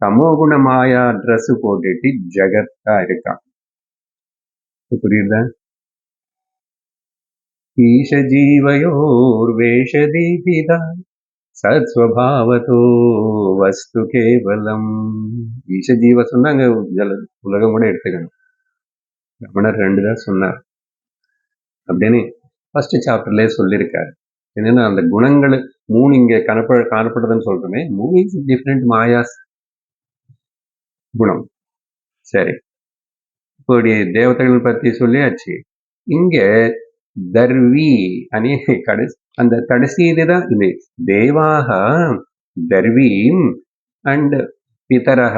தமோகுண மாயா ட்ரெஸ் போட்டுட்டு ஜகத்தா இருக்கான். புரியுதா? ஈஷ ஜீவயோர் வேஷதீபிதா சத்ஸ்வபாவதோ வஸ்து கேவலம். ஈஷ ஜீவ சொன்னா அங்க உலகம் கூட எடுத்துக்கணும். ரமணர் 2 தான் சொன்னார் அப்படின்னு ஃபர்ஸ்ட் சாப்டர்லயே சொல்லியிருக்காரு. என்னன்னா அந்த குணங்கள் 3 இங்க காணப்படுதுன்னு சொல்றோமே, 3 இஸ் டிஃப்ரெண்ட் மாயாஸ் குணம். சரி, இப்படி தேவதைகள் பத்தி சொல்லியாச்சு. இங்க தர்வி அனே அந்த கடைசி இதுதான் இது. தேவாக தர்வீம் அண்ட் பிதரஹ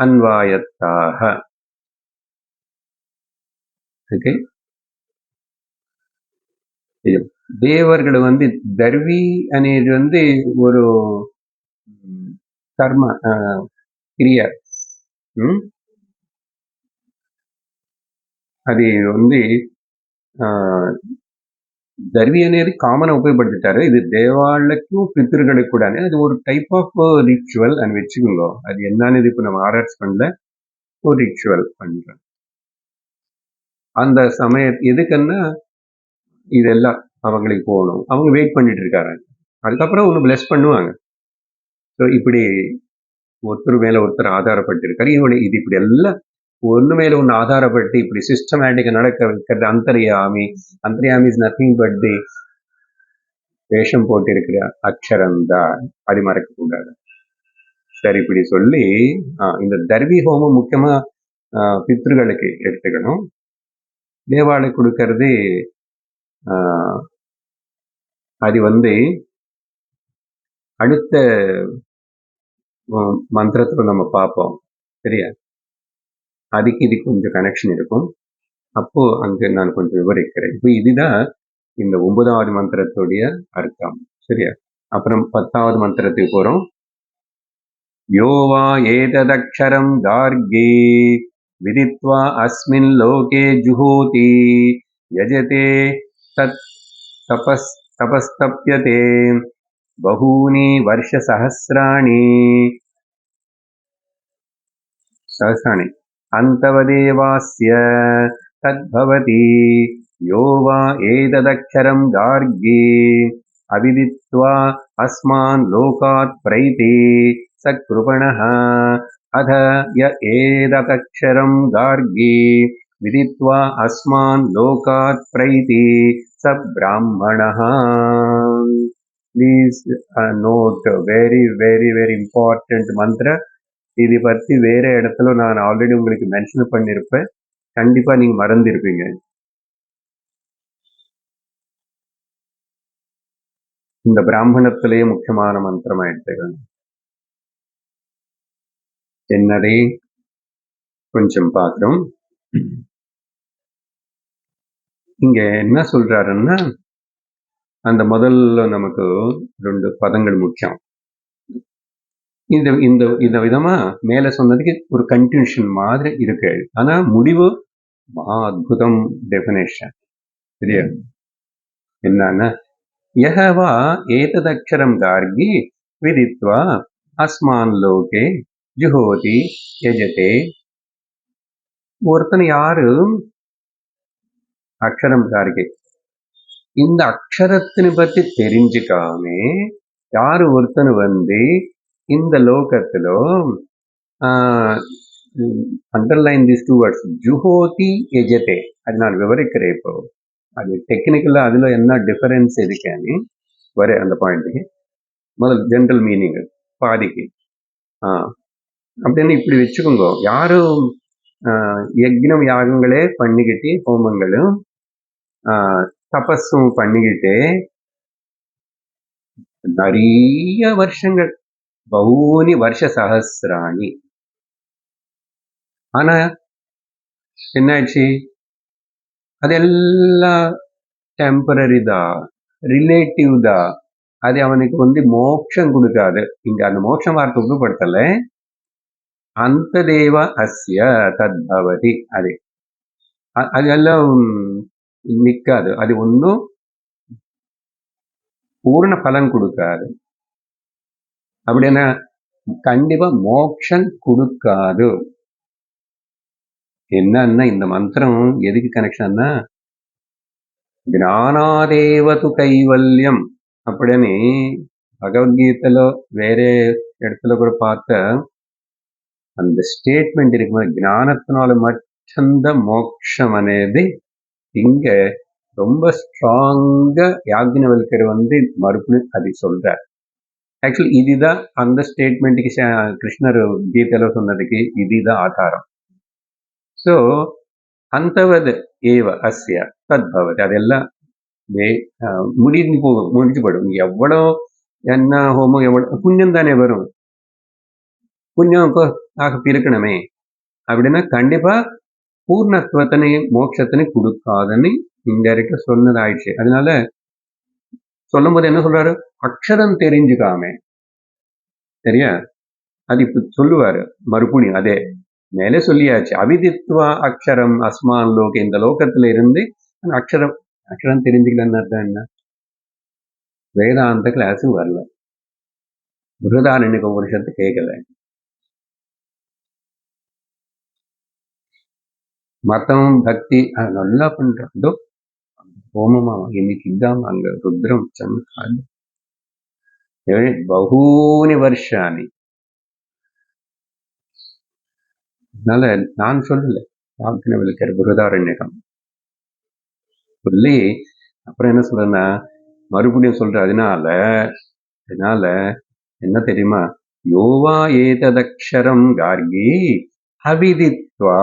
அன்வாயத்தாக. ஓகே, தேவர்கள் வந்து தர்வி అనేది வந்து ஒரு கர்ம கிரியா. అది வந்து దర్వి అనేది కామన్ ఉపయోగపడుతారు. ఇది దేవాళ్ళకు పితృகளுக்கு கூட அது ஒரு டைப் ஆஃப் ரிச்சுவல் అని வச்சுக்கோங்க. அது என்னன்னு இப்போ நம்ம ஆராய்ச்சி பண்ணல, ஒரு ரிச்சுவல் பண்றேன். அந்த சமயம் எதுக்குன்னா இதெல்லாம் அவங்களுக்கு போகணும், அவங்க வெயிட் பண்ணிட்டு இருக்காங்க. அதுக்கப்புறம் ஒன்று பிளஸ் பண்ணுவாங்க. ஸோ இப்படி ஒருத்தர் மேல ஒருத்தர் ஆதாரப்பட்டிருக்காரு. இது இப்படி எல்லாம் ஒன்று மேல ஒன்று ஆதாரப்பட்டு இப்படி சிஸ்டமேட்டிக்கா நடக்க வைக்கிறது அந்தர்யாமி. அந்தர்யாமி இஸ் நத்திங் பட் தி வேஷம் போட்டு இருக்கிற அக்ஷரம் தான், அது மறக்க கூடாது. சரி, இப்படி சொல்லி இந்த தர்வி ஹோமம் முக்கியமா பித்ருகளுக்கு எடுத்துக்கணும். தேவாளுக்கு கொடுக்கறது அது வந்து அடுத்த மந்திரத்துல நம்ம பார்ப்போம். சரியா? அதுக்கு இது கொஞ்சம் கனெக்ஷன் இருக்கும். அப்போ அங்க நான் கொஞ்சம் விவரிக்கிறேன். இப்போ இதுதான் இந்த 9வது மந்திரத்துடைய அர்த்தம். சரியா? அப்புறம் 10வது மந்திரத்துக்கு போறோம். யோவா ஏததக்ஷரம் கார்கே விதித்வா அஸ்மின் லோகே ஜுஹோதி யஜதே தத் தபஸ்தப்யதே பகூனி வருஷ சஹஸ்ராணி அந்தவதேவாஸ்ய தத்பவதி யோ வா ஏததக்ஷரம் கார்கே அவிதித்வா அஸ்மான் லோகாத் ப்ரைதி சக்ருபணஹ அத ய ஏததக்ஷரம் கார்கே விதித்வா அஸ்மான் லோகாத் ப்ரைதி ச பிராமணஹ. Please note, very very very important mantra. இதை பற்றி வேற இடத்துல நான் ஆல்ரெடி உங்களுக்கு மென்ஷன் பண்ணியிருப்பேன். கண்டிப்பா நீங்க மறந்துருப்பீங்க. இந்த பிராமணத்திலேயே முக்கியமான மந்திரமா எடுத்துக்கணும். என்னதை கொஞ்சம் பார்க்கிறோம். இங்க என்ன சொல்றாருன்னா, அந்த முதல்ல நமக்கு 2 பதங்கள் முக்கியம். இந்த இந்த இந்த விதமா மேல சொன்னதுக்கு ஒரு கன்க்ளூஷன் மாதிரி இருக்கு. ஆனா முடிவு மகா அற்புதம் டெஃபினேஷன். சரியா? என்னன்னா, யஹ வா ஏததக்ஷரம் கார்கி விதித்வா அஸ்மான் லோகே ஜுஹோதி யஜதே. ஒருத்தன் யாரு அக்ஷரம் கார்கி, இந்த அக்ஷரத்தினை பத்தி தெரிஞ்சுக்காமே யாரு ஒருத்தன் வந்து இந்த லோகத்துல அண்டர்லைன் திஸ் டூ வேர்ட்ஸ் ஜுஹோதி யஜதே, அது நான் விவரிக்கிறேன். இப்போ அது டெக்னிக்கலா அதுல என்ன டிஃபரன்ஸ் இருக்குன்னு வர அந்த பாயிண்ட்டுக்கு முதல் ஜென்ரல் மீனிங் பாதிக்கு அப்படின்னு இப்படி வச்சுக்கோங்க. யாரும் யக்னம் யாகங்களே பண்ணிக்கிட்டு ஹோமங்களும் தபஸும் பண்ணிக்கிட்டு நிறைய வருஷங்கள், பௌனி வருஷ சஹசிராணி. ஆனா என்னாச்சு, அதெல்லாம் டெம்பரரி தான், ரிலேட்டிவ் தான். அது அவனுக்கு வந்து மோட்சம் கொடுக்காது. இங்க அந்த மோட்சம் வார்த்தை உபயோகப்படுத்தல. அந்த தேவ அஸ்ய தத்பவதி, அது அதெல்லாம் நிக்காது. அது ஒன்றும் பூர்ண பலன் கொடுக்காது. அப்படின்னா கண்டிப்பா மோட்சம் கொடுக்காது. என்னன்னா இந்த மந்திரம் எதுக்கு கனெக்ஷன்னா, ஞானாதேவது கைவல்யம் அப்படின்னு பகவத்கீதையில வேற இடத்துல கூட பார்த்த அந்த ஸ்டேட்மெண்ட் இருக்கும்போது, ஞானத்தினால மட்டும்தான் மோட்சம் అనేది இங்க ரொம்ப ஸ்ட்ராங்கா யாக்ஞவல்கர் வந்து மறுபடியும் அது சொல்றார். ஆக்சுவலி இதுதான் அந்த ஸ்டேட்மெண்ட்டுக்கு கிருஷ்ணர் கீதையில சொன்னதுக்கு இதுதான் ஆதாரம். ஸோ அந்தவது ஏவ அஸ்ய தத்பவதி, அதெல்லாம் முடிஞ்சு போடும். எவ்வளோ என்ன ஹோமம், எவ்வளோ புண்ணியம் தானே வரும். புண்ணியம் இருக்கணுமே அப்படின்னா கண்டிப்பா பூர்ணத்துவத்தனை மோட்சத்தினை கொடுக்காதுன்னு இன்டைரக்டா சொன்னது ஆயிடுச்சு. அதனால சொல்லும் போது என்ன சொல்றாரு, அக்ஷரம் தெரிஞ்சுக்காம, சரியா? அது இப்ப சொல்லுவாரு மறுபடியும். அதே மேலே சொல்லியாச்சு, அவிதித்வா அக்ஷரம் அஸ்மான் லோக, இந்த லோகத்துல இருந்து அக்ஷரம் அக்ஷரம் தெரிஞ்சுக்கலன்னு அர்த்தம் என்ன? வேதாந்த கிளாஸும் வரல, பிருஹதாரண்யக உபனிஷத்து கேட்கல, மத்தவன் பக்தி நல்லா பண்றான். ஹோமமா இன்னைக்கு இதாம அங்க ருத்ரம் சமத்காரம் பகூனி வருஷானி. அதனால நான் சொல்லல, யாக்ஞவல்கர் பிருஹதாரண்யகம் சொல்லி அப்புறம் என்ன சொல்றேன்னா மறுபடியும் சொல்ற. அதனால என்ன தெரியுமா, யோவா ஏததக்ஷரம் கார்கி அவிதித்வா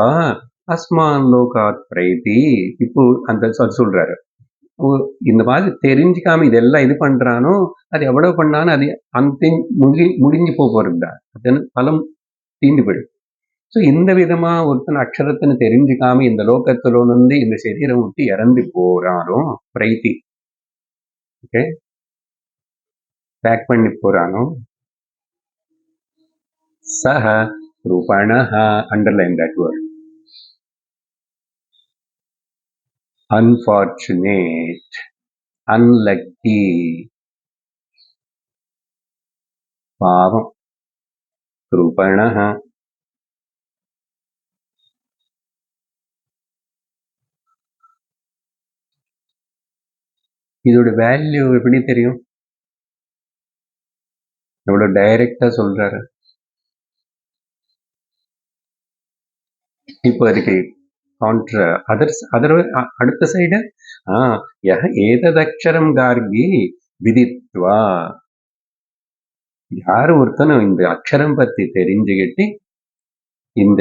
அஸ்மான் லோகாத் பிரைதி. இப்போ அந்த சொல்றாரு, இந்த மாதிரி தெரிஞ்சுக்காம இதெல்லாம் இது பண்றானோ, அது எவ்வளவு பண்ணாலும் அது அந்த முடிஞ்சு போறதுதான், அது பலம் தீண்டு போயிடும். ஸோ இந்த விதமா ஒருத்தன் அக்ஷரத்தின்னு தெரிஞ்சுக்காம இந்த லோகத்துல வந்து இந்த சரீரம் விட்டு இறந்து போறானோ, பிரைத்தி ஓகே பேக் பண்ணி போறானோ, சஹ ரூபணஹ, underline that word, unfortunate, unlucky, பாவம், ரூபணஹ. இதோட வேல்யூ எப்படி தெரியும்? எவ்வளவு டைரக்டா சொல்றாரு. இப்போ அதுக்கு கான்ட்ரா அடுத்த சைடு ஏததக்ஷரம் கார்கி விதித்வா, யாரு ஒருத்தனும் இந்த அக்ஷரம் பத்தி தெரிஞ்சுக்கிட்டு இந்த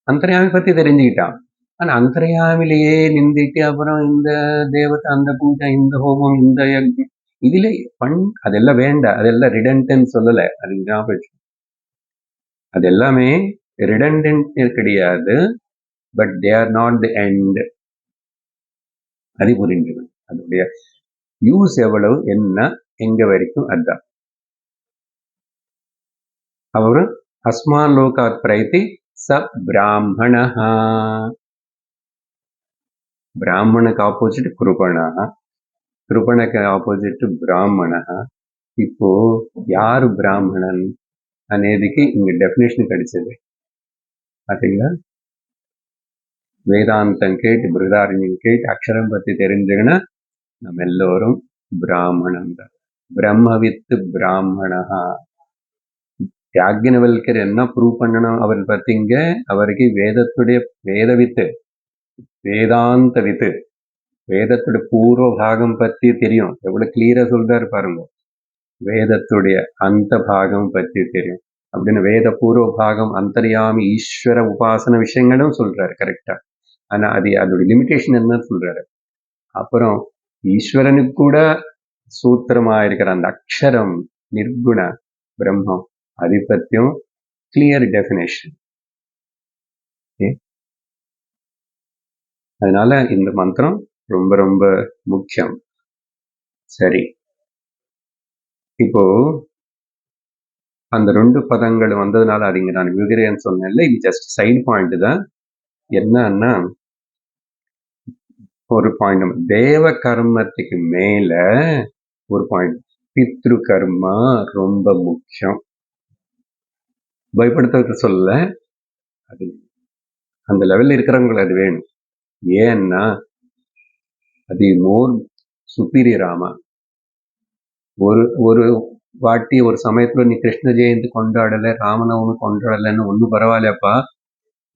அந்தர்யாமி பத்தி தெரிஞ்சுக்கிட்டான், ஆனா அந்தர்யாமிலேயே நிந்திட்டு அப்புறம் இந்த தேவதை, அந்த பூஜை, இந்த ஹோமம், இந்த யக்ஞம் இதுல அதெல்லாம் வேண்டாம், அதெல்லாம் ரிடன்டன் சொல்லல, அது ஞாபகம். அது எல்லாமே ரிடண்டன்ட் கிடையாது, but they are not the end. அது புரிஞ்சுக்கணும். அதோடைய யூஸ் எவ்வளவு, என்ன, எங்க வரைக்கும், அதுதான். அவரு அஸ்மான் லோகாத் பிரைத்தி ச பிராமணஹ. பிராமணுக்கு ஆப்போசிட் கிருபணா, கிருபணக்கு ஆப்போசிட் பிராமணஹ. இப்போ யாரு பிராமணன் అనేదికి இங்க டெஃபினேஷன் கிடைச்சது பாத்தீங்களா? வேதாந்தம் கேட்டு பிருதாரண்யம் கேட்டு அக்ஷரம் பத்தி தெரிஞ்சுக்கன்னா நம்ம எல்லோரும் பிராமணன் தான். பிரம்மவித்து பிராமணஹா. யாக்ஞவல்கர் என்ன ப்ரூவ் பண்ணணும் அவர் பார்த்தீங்க, அவருக்கு வேதத்துடைய வேதவித்து, வேதாந்த வித்து, வேதத்துடைய பூர்வ பாகம் பத்தி தெரியும். எவ்வளவு கிளியரா சொல்றாரு பாருங்க. வேதத்துடைய அந்த பாகம் பத்தி தெரியும் அப்படின்னு வேத பூர்வ பாகம், அந்தர்யாமி, ஈஸ்வர உபாசன விஷயங்களும் சொல்றாரு கரெக்டா. ஆனா அது அதோட லிமிடேஷன் என்னன்னு சொல்றாரு. அப்புறம் ஈஸ்வரனுக்கு கூட சூத்திரமா இருக்கிற அந்த அக்ஷரம் நிர்குண பிரம்மம், அதை பத்தியும் கிளியர் டெஃபினேஷன். அதனால இந்த மந்திரம் ரொம்ப ரொம்ப முக்கியம். சரி, இப்போ அந்த 2 பதங்கள் வந்ததுனால அது இங்க நான் விவரிக்கிறேன்னு சொன்னேன்ல, இது ஜஸ்ட் சைடு பாயிண்ட் தான். என்னன்னா ஒரு பாயிண்ட் தேவ கர்மத்துக்கு மேல ஒரு பாயிண்ட் பித்ரு கர்மா ரொம்ப முக்கியம். பயப்படுத்த சொல்ல, அது அந்த லெவல்ல இருக்கிறவங்களுக்கு அது வேணும். ஏன்னா அது மோர் சுப்பீரியர். ஆமா, ஒரு வாட்டி ஒரு சமயத்துல நீ கிருஷ்ண ஜெயந்தி கொண்டாடல, ராமநவமி கொண்டாடலன்னு ஒன்னும் பரவாயில்லப்பா,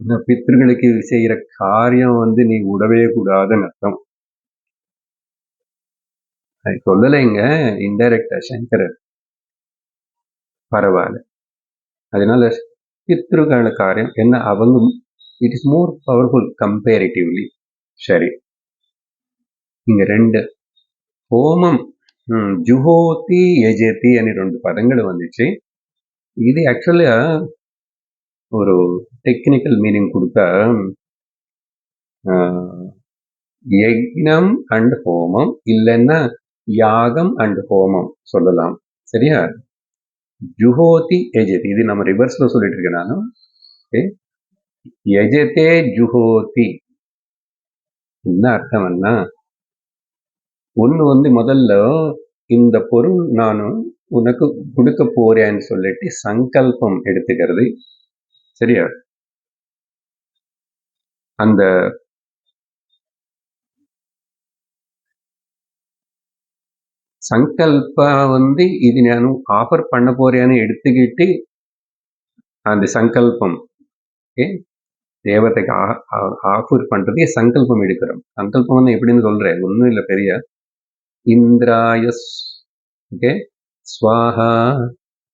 இந்த பித்ருகளுக்கு செய்யற காரியம் நீ விடவே கூடாதுன்னு அர்த்தம். அது சொல்லலைங்க, இன்டைரக்டா சங்கரர். பரவாயில்ல. அதனால பித்ருக்கான காரியம் என்ன, அவங்க it is more powerful comparatively. சரி, இங்க 2 ஹோமம், ஜுஹோதி யஜதி అని 2 పదங்கள் வந்துச்சு. இது ஆக்சுவலா ஒரு டெக்னிக்கல் மீனிங் கொடுத்தா யக்னம் அண்ட் ஹோமம், இல்லைன்னா யாகம் அண்ட் ஹோமம் சொல்லலாம். சரியா? ஜுஹோதி யஜதி, இது நம்ம ரிவர்ஸ்ல சொல்லிட்டு இருக்கேன் நானும். யஜதே ஜுஹோதி என்ன அர்த்தம்னா, ஒண்ணு முதல்ல இந்த பொருள் நானும் உனக்கு கொடுக்க போறேன்னு சொல்லிட்டு சங்கல்பம் எடுத்துக்கிறது. சரியா? அந்த சங்கல்ப இது நானும் ஆஃபர் பண்ண போறேன்னு எடுத்துக்கிட்டு அந்த சங்கல்பம் தேவதைக்கு ஆஃபர் பண்றதே சங்கல்பம் எடுக்கிறோம். சங்கல்பம் எப்படின்னு சொல்றேன், ஒன்றும் இல்லை பெரிய இந்திராயஸ் ஸ்வாஹா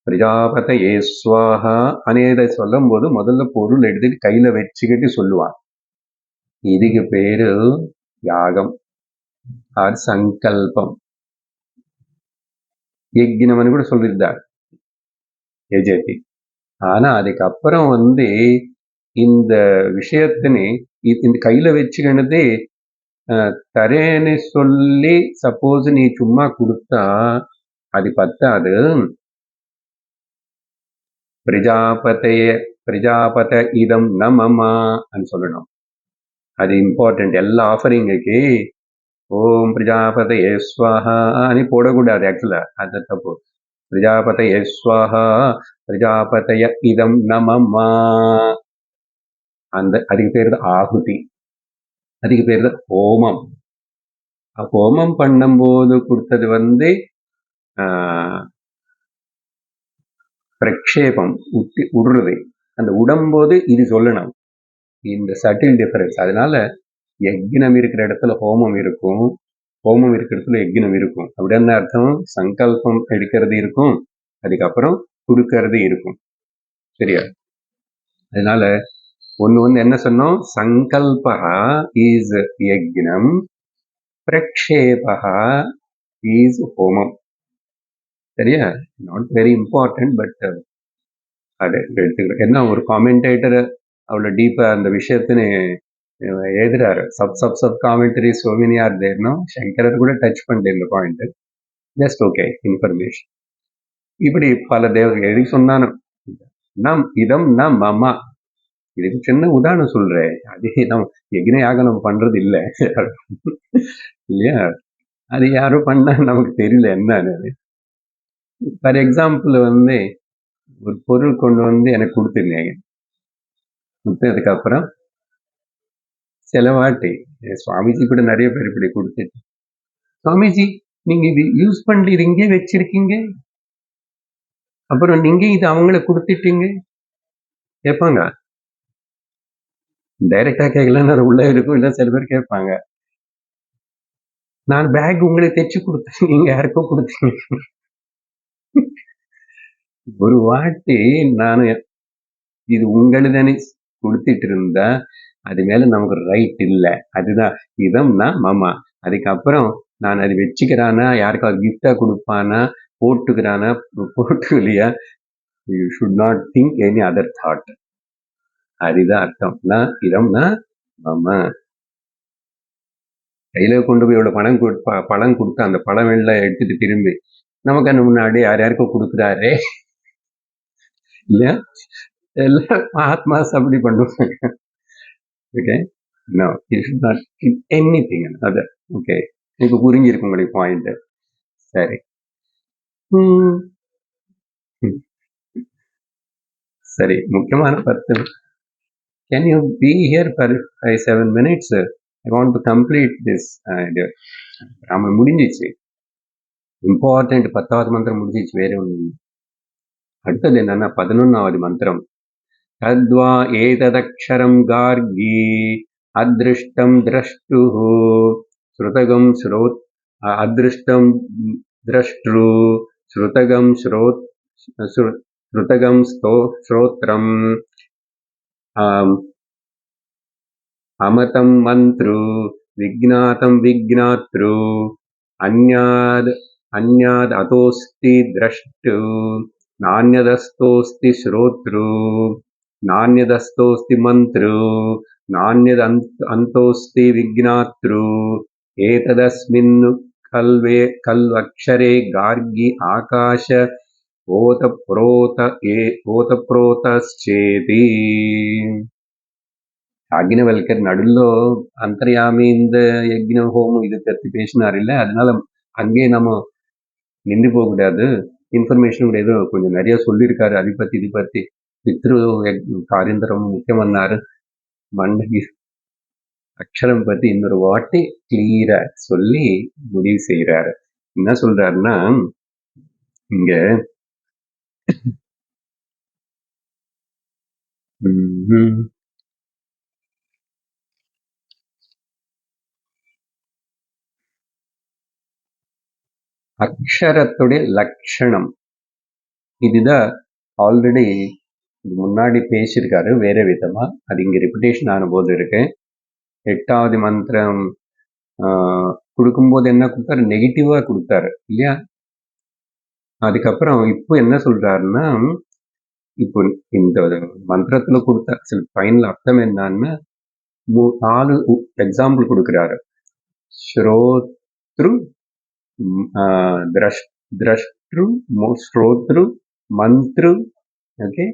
பிரஜாபதயே ஸ்வாஹா அனேதை சொல்லும் போது முதல்ல பொருள் எடுத்துட்டு கையில வச்சுக்கிட்டு சொல்லுவான். இதுக்கு பேரு யாகம் ஆர் சங்கல்பம். யஜ்ஞம்னு கூட சொல்லியிருந்தார் யஜதி. ஆனா அதுக்கப்புறம் இந்த விஷயத்தினை இந்த கையில வச்சுக்கினதே தரேன்னு சொல்லி சப்போஸ் நீ சும்மா கொடுத்தா அது பத்தாது. பிரஜாபத இதம் நமமா சொல்லணும். அது இம்பார்ட்டன்ட். எல்லா ஆஃபரிங்குக்கு ஓம் பிரஜாபதயே ஸ்வாஹா అని போடக்கூடாது. ஆக்சுவலா அது தப்பு. பிரஜாபதயே ஸ்வாஹா பிரஜாபதய இதம் நமமா, அதுக்கு பேர் தான் ஆகுதி, அதுக்கு பேர் தான் ஹோமம். ஹோமம் பண்ணும்போது கொடுத்தது பிரக்ஷேபம், உடுறது. அந்த உடம்போது இது சொல்லணும். இந்த சட்டில் டிஃபரன்ஸ். அதனால யக்ஞம் இருக்கிற இடத்துல ஹோமம் இருக்கும், ஹோமம் இருக்கிற இடத்துல யக்ஞம் இருக்கும். அப்படி என்ன அர்த்தம்? சங்கல்பம் எடுக்கிறது இருக்கும், அதுக்கப்புறம் கொடுக்கறது இருக்கும். சரியா? அதனால ஒண்ணு என்ன சொன்னோம்? சங்கல்பஹா இஸ் யக்ஞம், பிரக்ஷேபஹா இஸ் ஹோமம். சரியா? நாட் வெரி இம்பார்ட்டன்ட், பட் அது எடுத்துக்கிறேன். ஏன்னா ஒரு காமெண்டேட்டர் அவ்வளோ டீப்பா அந்த விஷயத்தின்னு எழுதுறாரு. சப் காமெண்டரி சோ மெனி ஆர் தேர்னோ சங்கரர் கூட டச் பண்ணிட்டு இந்த பாயிண்ட். Just okay information. இப்படி பல தேவர்கள் எதுக்கு சொன்னாலும் நம் இதம் ந மமா, இதுக்கு சின்ன உதாரணம் சொல்றேன். அது நம்ம யக்ஞயாக நம்ம பண்றது இல்லை இல்லையா? அது யாரும் பண்ணா நமக்கு தெரியல என்னன்னு. ஃபார் எக்ஸாம்பிள் ஒரு பொருள் கொண்டு எனக்கு கொடுத்துருந்தீங்க. அதுக்கப்புறம் சில வாட்டி சுவாமிஜி கூட நிறைய பேர் இப்படி கொடுத்துட்டு, சுவாமிஜி நீங்க இது யூஸ் பண்ணி இது இங்கே வச்சிருக்கீங்க, அப்புறம் நீங்க இது அவங்கள கொடுத்துட்டீங்க கேட்பாங்க. டைரக்டா கேட்கலன்னு உள்ள இருக்கும், இல்ல சில பேர் கேட்பாங்க. நான் பேக் உங்களுக்கு தைச்சு கொடுத்தேன், நீங்க யாருக்கோ கொடுத்தீங்க. ஒரு வாட்டி நான் இது உங்களுதானே கொடுத்துட்டு இருந்தா அது மேல நமக்கு ரைட் இல்லை. அதுதான் இதம்னா மாமா. அதுக்கப்புறம் நான் அது வச்சுக்கிறானா, யாருக்காவது கிஃப்டா கொடுப்பானா, போட்டுக்கிறானா போட்டுக்கலையா, you should not think any other thought. அதுதான் அர்த்தம். இதம்னா மாமா. கையில கொண்டு போய் இவ்வளவு பழம் கொடுத்து அந்த பழம் எல்லாம் எடுத்துட்டு திரும்பி நமக்கு அந்த முன்னாடி யாருக்கோ கொடுக்குறாரே இல்லையா? எல்லாம் மகாத்மாஸ் அப்படி பண்ணுவாங்க. Okay, no you should not think anything. அது ஓகே, இப்போ புரிஞ்சிருக்கு உங்களுக்கு பாயிண்ட். சரி, சரி, முக்கியமான 10. Can you be here for 5-7 minutes? I want to complete this. நம்ம முடிஞ்சிச்சு. இம்பார்ட்டன்ட் 10வது மந்திரம் முடிஞ்சிச்சு. வேற ஒன்று. அடுத்தது என்னன்னா 11வது மந்திரம். தத்வா ஏததக்ஷரம் கார்கி அதிருஷ்டம் திரஷ்டுः ஸ்ருதகம் ஸ்ரோத் அதிருஷ்டம் திரஷ்ட்ரு ஸ்ருதகம் ஸ்ருதகம் ஸ்ரோத்ரம் அமதம் மந்த்ரு விக்ஞாதம் விக்ஞாத்ரு அந்யாத் அதோஸ்தி திரஷ்டு நான்யதஸ்தோஸ்தி ஸ்ரோத்ரு நான்யதஸ்தோஸ்தி மந்த்ரு நான்யத் அந்தோஸ்தி விக்ஞாத்ரு ஏததஸ்மின் கல்வக்ஷரே கார்கி ஆகாஷ ஓதப்ரோதஸ்சேதி. யாக்ஞவல்கர் நடுల్లో அந்தர்யாமி இந்த யக்ஞ ஹோமம் இது பற்றி பேசினார் இல்லை, அதனால அங்கே நம்ம நின்று போக கூடாது. இன்ஃபர்மேஷன் கூட ஏதோ கொஞ்சம் நிறைய சொல்லியிருக்காரு. அதை பத்தி இது பத்தி பித்ரு காரியந்தரம் முக்கியமன்னாரு. மண்டகி அக்ஷரம் பத்தி இன்னொரு வாட்டி கிளியரா சொல்லி முடிவு செய்யறாரு. என்ன சொல்றாருன்னா, இங்க அக்ஷரத்துடைய லட்சணம் இதுதான். ஆல்ரெடி முன்னாடி பேசியிருக்காரு வேற விதமா. அது இங்க ரிப்பிட்டேஷன் ஆன போது இருக்கு. 8வது மந்திரம் கொடுக்கும்போது என்ன கொடுத்தாரு, நெகட்டிவா கொடுத்தாரு இல்லையா? அதுக்கப்புறம் இப்போ என்ன சொல்றாருன்னா, இப்போ இந்த மந்திரத்துல கொடுத்த சில ஃபைனல் அர்த்தம் என்னன்னா 4 எக்ஸாம்பிள் கொடுக்கிறாரு. ஸ்ரோத்ரு, திரஷ்ட்ரு, ஸ்ரோத்ரு, மந்த்ரு, ஓகே,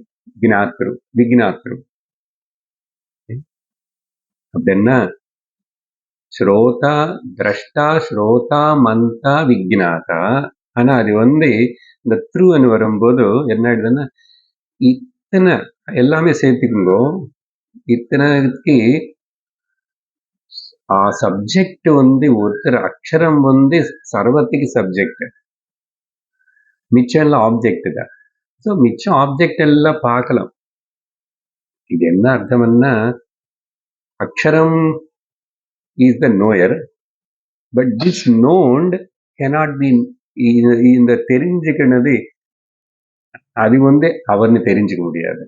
விக்ஞாத்ரு. அப்படின்னா ஸ்ரோதா, திரஷ்டா, ஸ்ரோதா, மந்தா, விக்ஞாதா. ஆனா அது இந்த த்ரூன்னு வரும்போது என்ன ஆயிடுதுன்னா, இத்தனை எல்லாமே சேர்த்துக்குங்கோ. இத்தனைக்கு ఆ సబ్జెక్ట్ ஒருத்தர் அக்ஷரம் சர்வத்துக்கு சப்ஜெக்ட், மிச்சம் எல்லாம் ஆப்ஜெக்ட் தான். ஸோ மிச்சம் ஆப்ஜெக்ட் எல்லாம் பார்க்கலாம். இது என்ன அர்த்தம்னா, அக்ஷரம் is the knower, but this known cannot be. இந்த தெரிஞ்சுக்கினது அது அவர்னு தெரிஞ்சுக்க முடியாது.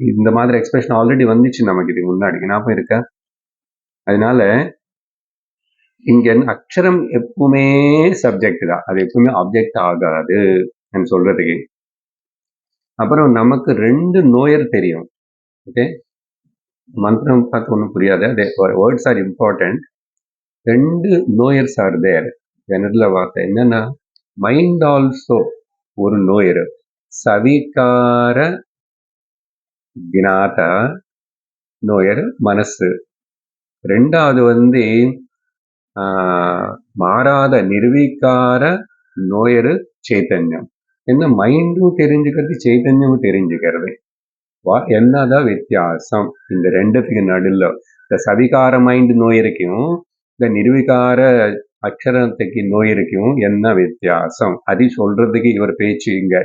இந்த மாதிரி எக்ஸ்பிரஷன் ஆல்ரெடி வந்துச்சு நமக்கு இது முன்னாடி, ஞாபகம் இருக்கா? அதனால இங்க அக்ஷரம் எப்பவுமே சப்ஜெக்ட் தான், அது எப்பவுமே ஆப்ஜெக்ட் ஆகாது சொல்றதுக்கு. அப்புறம் நமக்கு 2 நோயர் தெரியும். ஓகே, மந்திரம் பார்த்து ஒன்றும் புரியாது. Words are important. 2 knowers are there. ஜெனரலா வார்த்தை என்னன்னா, மைண்ட் ஆல்சோ ஒரு நோயர். சவிகார ஞாத நோயர் மனசு. ரெண்டாவது மாறாத நிர்வீகார நோயரு சைத்தன்யம். என்ன மைண்டும் தெரிஞ்சுக்கிறது, சைத்தன்யமும் தெரிஞ்சுக்கிறது. என்னதான் வித்தியாசம் இந்த ரெண்டுத்துக்கு நடுவில்? இந்த சவிகார மைண்ட் நோயிருக்கும் இந்த நிர்வீகார அக்ஷரத்துக்கு நோயிருக்கும் என்ன வித்தியாசம்? அது சொல்றதுக்கு இவர் பேச்சு இங்க.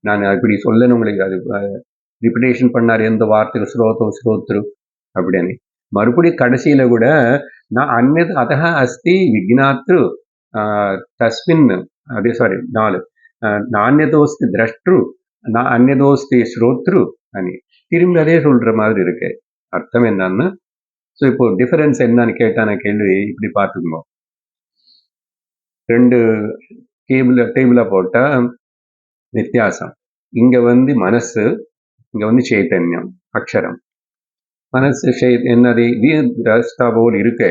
நான் இப்படி சொல்லணும் உங்களுக்கு. அது ரிப்பிட்டேஷன் பண்ணார், எந்த வார்த்தைக்கு ஸ்ரோத்ரு அப்படின்னு. மறுபடியும் கடைசியில கூட நான் அந்நது அதக அஸ்தி விக்னாத்ரு தஸ்மின், அதே சாரி 4, நானியதோஸ்தி திரஷ்ட்ரு அந்நதோஸ்தி ஸ்ரோத்ரு అని திரும்பி அதே சொல்ற மாதிரி இருக்கு. அர்த்தம் என்னன்னா, ஸோ இப்போ டிஃபரன்ஸ் என்னன்னு கேட்டான கேள்வி இப்படி பார்த்துக்கணும். 2 டேபிள போட்டா வித்தியாசம். இங்க மனசு, இங்க சைத்தன்யம் அக்ஷரம். மனசு என்னது திரஷ்டா போல் இருக்கு.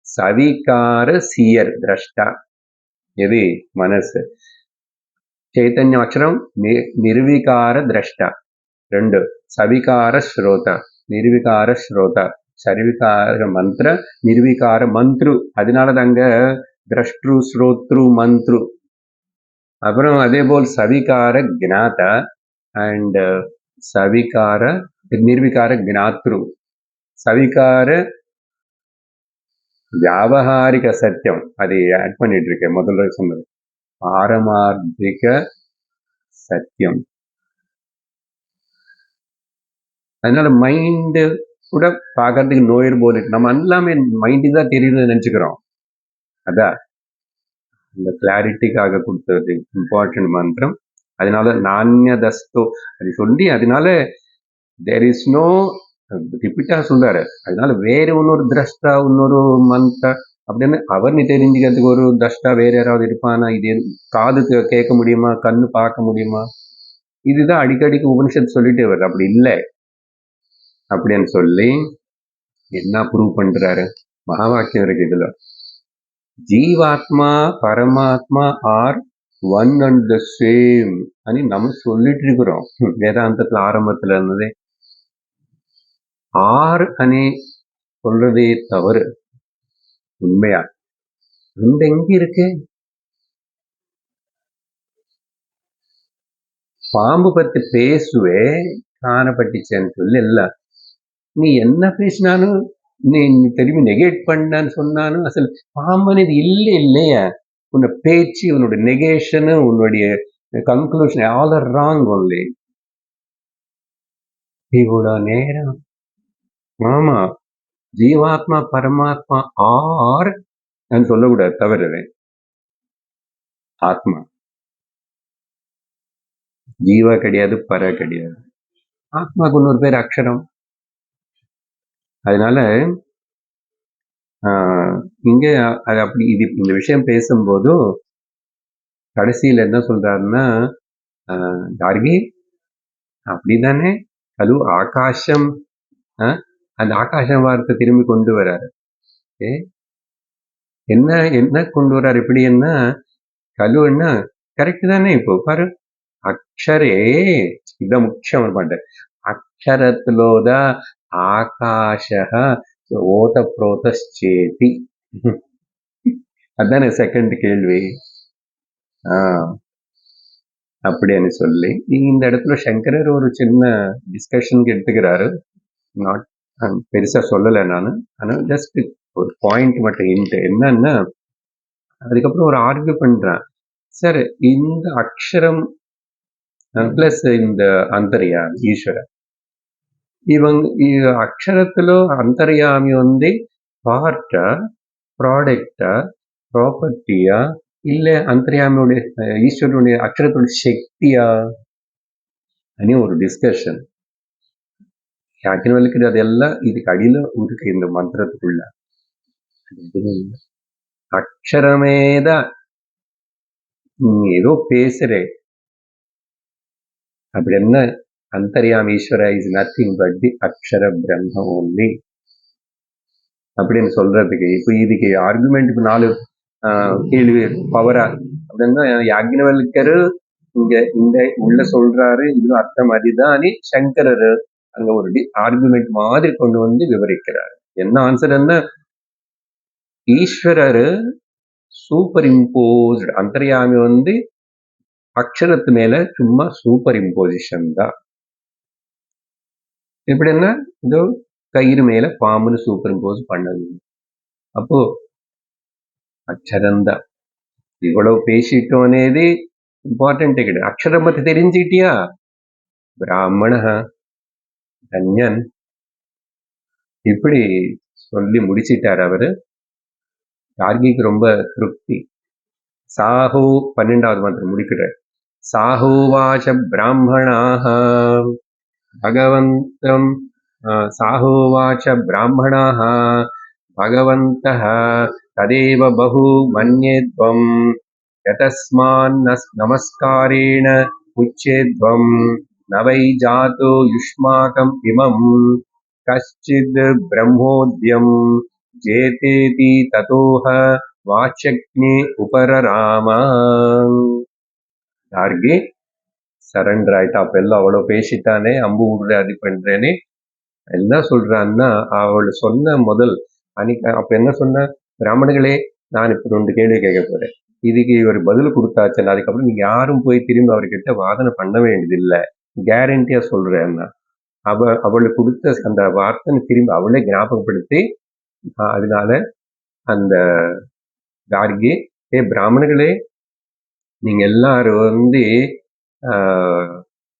சவிகார சியர் திரஷ்டா எது? மனசு. చైతన్యం అక్షరం నిర్వికార ద్రష్ట. 2 సవికార శ్రోత, నిర్వికాர శ్ரோத, சர்விகார மந்திர, நிர்விகார மந்த்ரு. அதனாலதாங்க திரஷ்ட்ரு ஸ்ரோத்ரு மந்த்ரு. அப்புறம் அதே போல் சவிகார ஞாத அண்ட் சவிகார நிர்விகார ஞாத்ரு. சவிகார வியாபகாரிக சத்தியம், அதை ஆட் பண்ணிட்டு இருக்கேன் முதல்ல சொன்னது. பாரமார்த்திக சத்தியம். அதனால மைண்டு கூட பார்க்கறதுக்கு நோயர் போல இருக்கு. நம்ம எல்லாமே மைண்டு தான் தெரியுதுன்னு நினைச்சுக்கிறோம். அதான் இந்த கிளாரிட்டிக்காக கொடுத்தது இம்பார்ட்டன்ட் மந்திரம். அதனால நானியதஸ்தோ அது சொல்லி, அதனால தேர் இஸ் நோ ரிப்பீட்டா சொல்றாரு. அதனால வேற இன்னொரு திரஷ்டா, இன்னொரு மந்திர அப்படின்னு அவர் நீ தெரிஞ்சுக்கிறதுக்கு ஒரு தஷ்டா வேற யாராவது இருப்பானா? இது காது கேட்க முடியுமா? கண்ணு பார்க்க முடியுமா? இதுதான் அடிக்கடிக்கு உபனிஷத்து சொல்லிட்டே வருது. அப்படி இல்லை அப்படின்னு சொல்லி என்ன ப்ரூவ் பண்றாரு? மகா வாக்கியம் இருக்கு இதுல. Jivatma paramatma are one and the same అని நம்ம சொல்லிட்டு இருக்கிறோம். வேதாந்தத்துல ஆரம்பத்துல இருந்ததே ஆர் అని சொல்றதே தவறு. உண்மையா இந்த எங்க இருக்கு? பாம்பு பத்தி பேசுவே காண பட்டுச்சேன்னு சொல்லி எல்லாம். நீ என்ன பேசினாலும் நீ திரும்பி நெகேட் பண்ணான்னு சொன்னாலும் அசல் பாம்பு అనేది இல்லையா? உன்னை பேச்சு, உன்னோட நெகேஷனு, உன்னுடைய conclusion all are wrong only. இவ்வளோ நேரம் ஆமா ஜீவாத்மா பரமாத்மா ஆர் சொல்லக்கூடாது, தவறு. ஆத்மா ஜீவா கிடையாது, பர கிடையாது. ஆத்மாவுக்கு இன்னொரு பேர் அக்ஷரம். அதனால இங்க அது அப்படி இது இந்த விஷயம் பேசும்போதும் கடைசியில என்ன சொல்றாருன்னா, கார்கி அப்படிதானே அது ஆகாசம், அந்த ஆகாசம் வார்த்தை திரும்பி கொண்டு வராரு. என்ன என்ன கொண்டு வர்றாரு? எப்படின்னா கலுன்னா கரெக்ட் தானே. இப்போ பாரு, అక్షరే ఇది ముఖ్యం అనమాట. అక్షరత్లోద ఆకాశ ఓతప్రోతశ్చేతి. அதானே செகண்ட் கேள்வி. அப்படின்னு சொல்லி இந்த இடத்துல சங்கரர் ஒரு சின்ன டிஸ்கஷனுக்கு எடுத்துக்கிறாரு. நாட் பெருசா சொல்லலை நான், ஆனால் ஜஸ்ட் ஒரு பாயிண்ட் மட்டும் என்னன்னா, அதுக்கப்புறம் ஒரு ஆர்கியூ பண்றேன். சார் இந்த அக்ஷரம் பிளஸ் இந்த అంతర్యామి ఈశ్వర, ఈ అక్షరత్తులో అంతర్యామి பார்ட்டா, ப்ராடக்டா, ப்ராப்பர்ட்டியா, இல்லை அந்தர்யாமியோட ஈஸ்வரனுடைய அக்ஷரத்தோட சக்தியா అని ஒரு டிஸ்கஷன். யாக்கினவல்லுக்கு அதெல்லாம் இதுக்கு அடியில இருக்கு இந்த மந்திரத்துக்குள்ள. அக்ஷரமேதான் ஏதோ பேசுறேன், அப்படி என்ன அந்தர்யாமீஸ்வர இஸ் நத்திங் பட் தி அக்ஷர பிரம்ம ஓன்லி அப்படின்னு சொல்றதுக்கு இப்போ இதுக்கு ஆர்குமெண்ட்டுக்கு 4 கேள்வி பவரா அப்படின்னா யாக்ஞவல்கர் இங்க இந்த உள்ள சொல்றாரு இது அர்த்தம் அதுதான் சங்கரர் அங்க ஒரு ஆர்குமெண்ட் மாதிரி கொண்டு வந்து விவரிக்கிறார். என்ன ஆன்சர் என்ன, ஈஸ்வரர் சூப்பர் இம்போஸ்ட், அந்தர்யாமி வந்து அக்ஷரத்து மேல சும்மா சூப்பர் இம்போசிஷன் தான். எப்படின்னா இதோ கயிறு மேல பாம்புன்னு சூப்பர் இம்போஸ் பண்ணது. அப்போ அக்ஷரம் தான். இவ்வளவு பேசிட்டோம் అనేది ఇంపార్టెంట్ ఇక్కడ. అక్షరం பத்தி தெரிஞ்சிட்டியா, பிராமண தன்யன் இப்படி சொல்லி முடிச்சிட்டார் அவரு. கார்கிக்கு ரொம்ப திருப்தி. சாஹோ 12வது மந்திரம் முடிக்கிறார். சாஹோவாச பிராமணாஹ பகவந்தம் சாஹோவாச பிராமணாஹ பகவந்தः ததேவ பஹு மன்யேத்வம் யதஸ்மான் நமஸ்காரேண உச்சேத்வம் நவை ஜாதோ யுஷ்மாகம் இமம் கஷ்சித் பிரம்மோத்யம் ஜேதேதி ததோஹ வாச்சக்னே உபரராம. கார்கி சரண்டர் ஆயிட்டா. அப்ப எல்லாம் அவ்வளவு பேசிட்டானே, அம்பு விடுற அது பண்றேனே, என்ன சொல்றான்னா அவள் சொன்ன முதல் அன்னைக்கு அப்ப என்ன சொன்ன, பிராமணர்களே நான் இப்ப 2 கேள்வி கேட்க போறேன், இதுக்கு இவர் பதில் கொடுத்தாச்சு, அதுக்கப்புறம் நீங்க யாரும் போய் திரும்பி அவர்கிட்ட வாதனை பண்ண வேண்டியதில்லை, கேரண்டியா சொல்றேன்னா அவளுக்கு கொடுத்த அந்த வார்த்தை திரும்பி அவளே ஞாபகப்படுத்தி, அதனால அந்த கார்கி, பிராமணர்களே நீங்க எல்லாரும் வந்து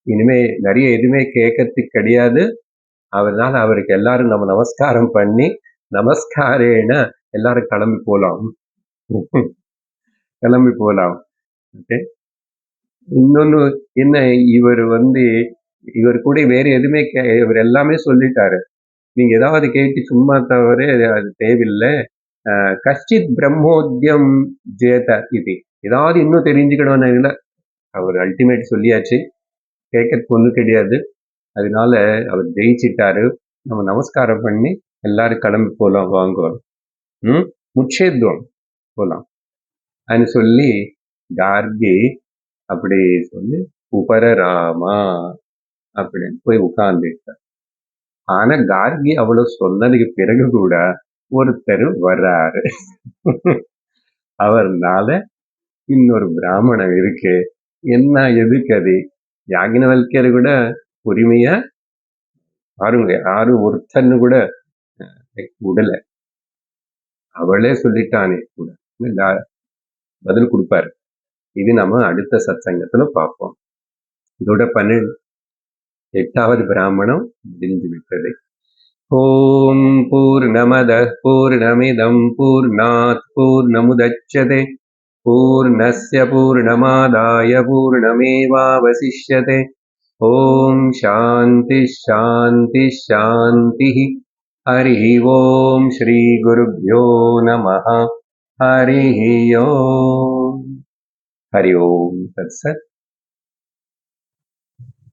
இனிமே நிறைய எதுவுமே கேட்கறதுக்கு கிடையாது, அதனால அவருக்கு எல்லாரும் நம்ம நமஸ்காரம் பண்ணி நமஸ்காரேன எல்லாரும் கிளம்பி போலாம். ஓகே. இன்னொன்னு என்ன, இவர் கூட வேற எதுவுமே இவர் எல்லாமே சொல்லிட்டாரு, நீங்க ஏதாவது கேட்டு சும்மா தவிர அது தேவையில்லை. கஷ்டித் பிரம்மோத்யம் ஜேத இது, ஏதாவது இன்னும் தெரிஞ்சுக்கணும்னு இல்லை, அவர் அல்டிமேட் சொல்லியாச்சு, கேட்கறதுக்கு ஒன்றும் கிடையாது, அதனால அவர் ஜெயிச்சிட்டாரு, நம்ம நமஸ்காரம் பண்ணி எல்லாரும் கிளம்பி போலாம், வாங்குவோம், முச்சேத்வம் போலாம் அப்படின்னு சொல்லி கார்கி அப்படி சொல்லி உபரராமா அப்படின்னு போய் உட்கார்ந்துட்டார். ஆனா கார்கி அவ்வளவு சொன்னதுக்கு பிறகு கூட ஒருத்தர் வர்றாரு. அவர்னால இன்னொரு பிராமணன் இருக்கு, என்ன எதுக்கு அது, யாக்ஞவல்கர் கூட உரிமையா யாரும் ஒருத்தன்னு கூட விடல, அவளே சொல்லிட்டானே கூட பதில் கொடுப்பாரு. இது நம்ம அடுத்த சத்சங்கத்துல பார்ப்போம். இதோட 8வது பிராமணம் முடிஞ்சு விட்டது. ஓம் பூர்ணமதః பூர்ணமிதம் பூர்ணாத் பூர்ணமுதச்யதே பூர்ணஸ்ய பூர்ணமாதாய பூர்ணமேவாவசிஷ்யதே. ஓம் சாந்தி சாந்தி சாந்தி. ஹரி ஓம் ஸ்ரீ குருப்யோ நமः. ஹரி ஓம். ஹரி ஓம் தத்சத்.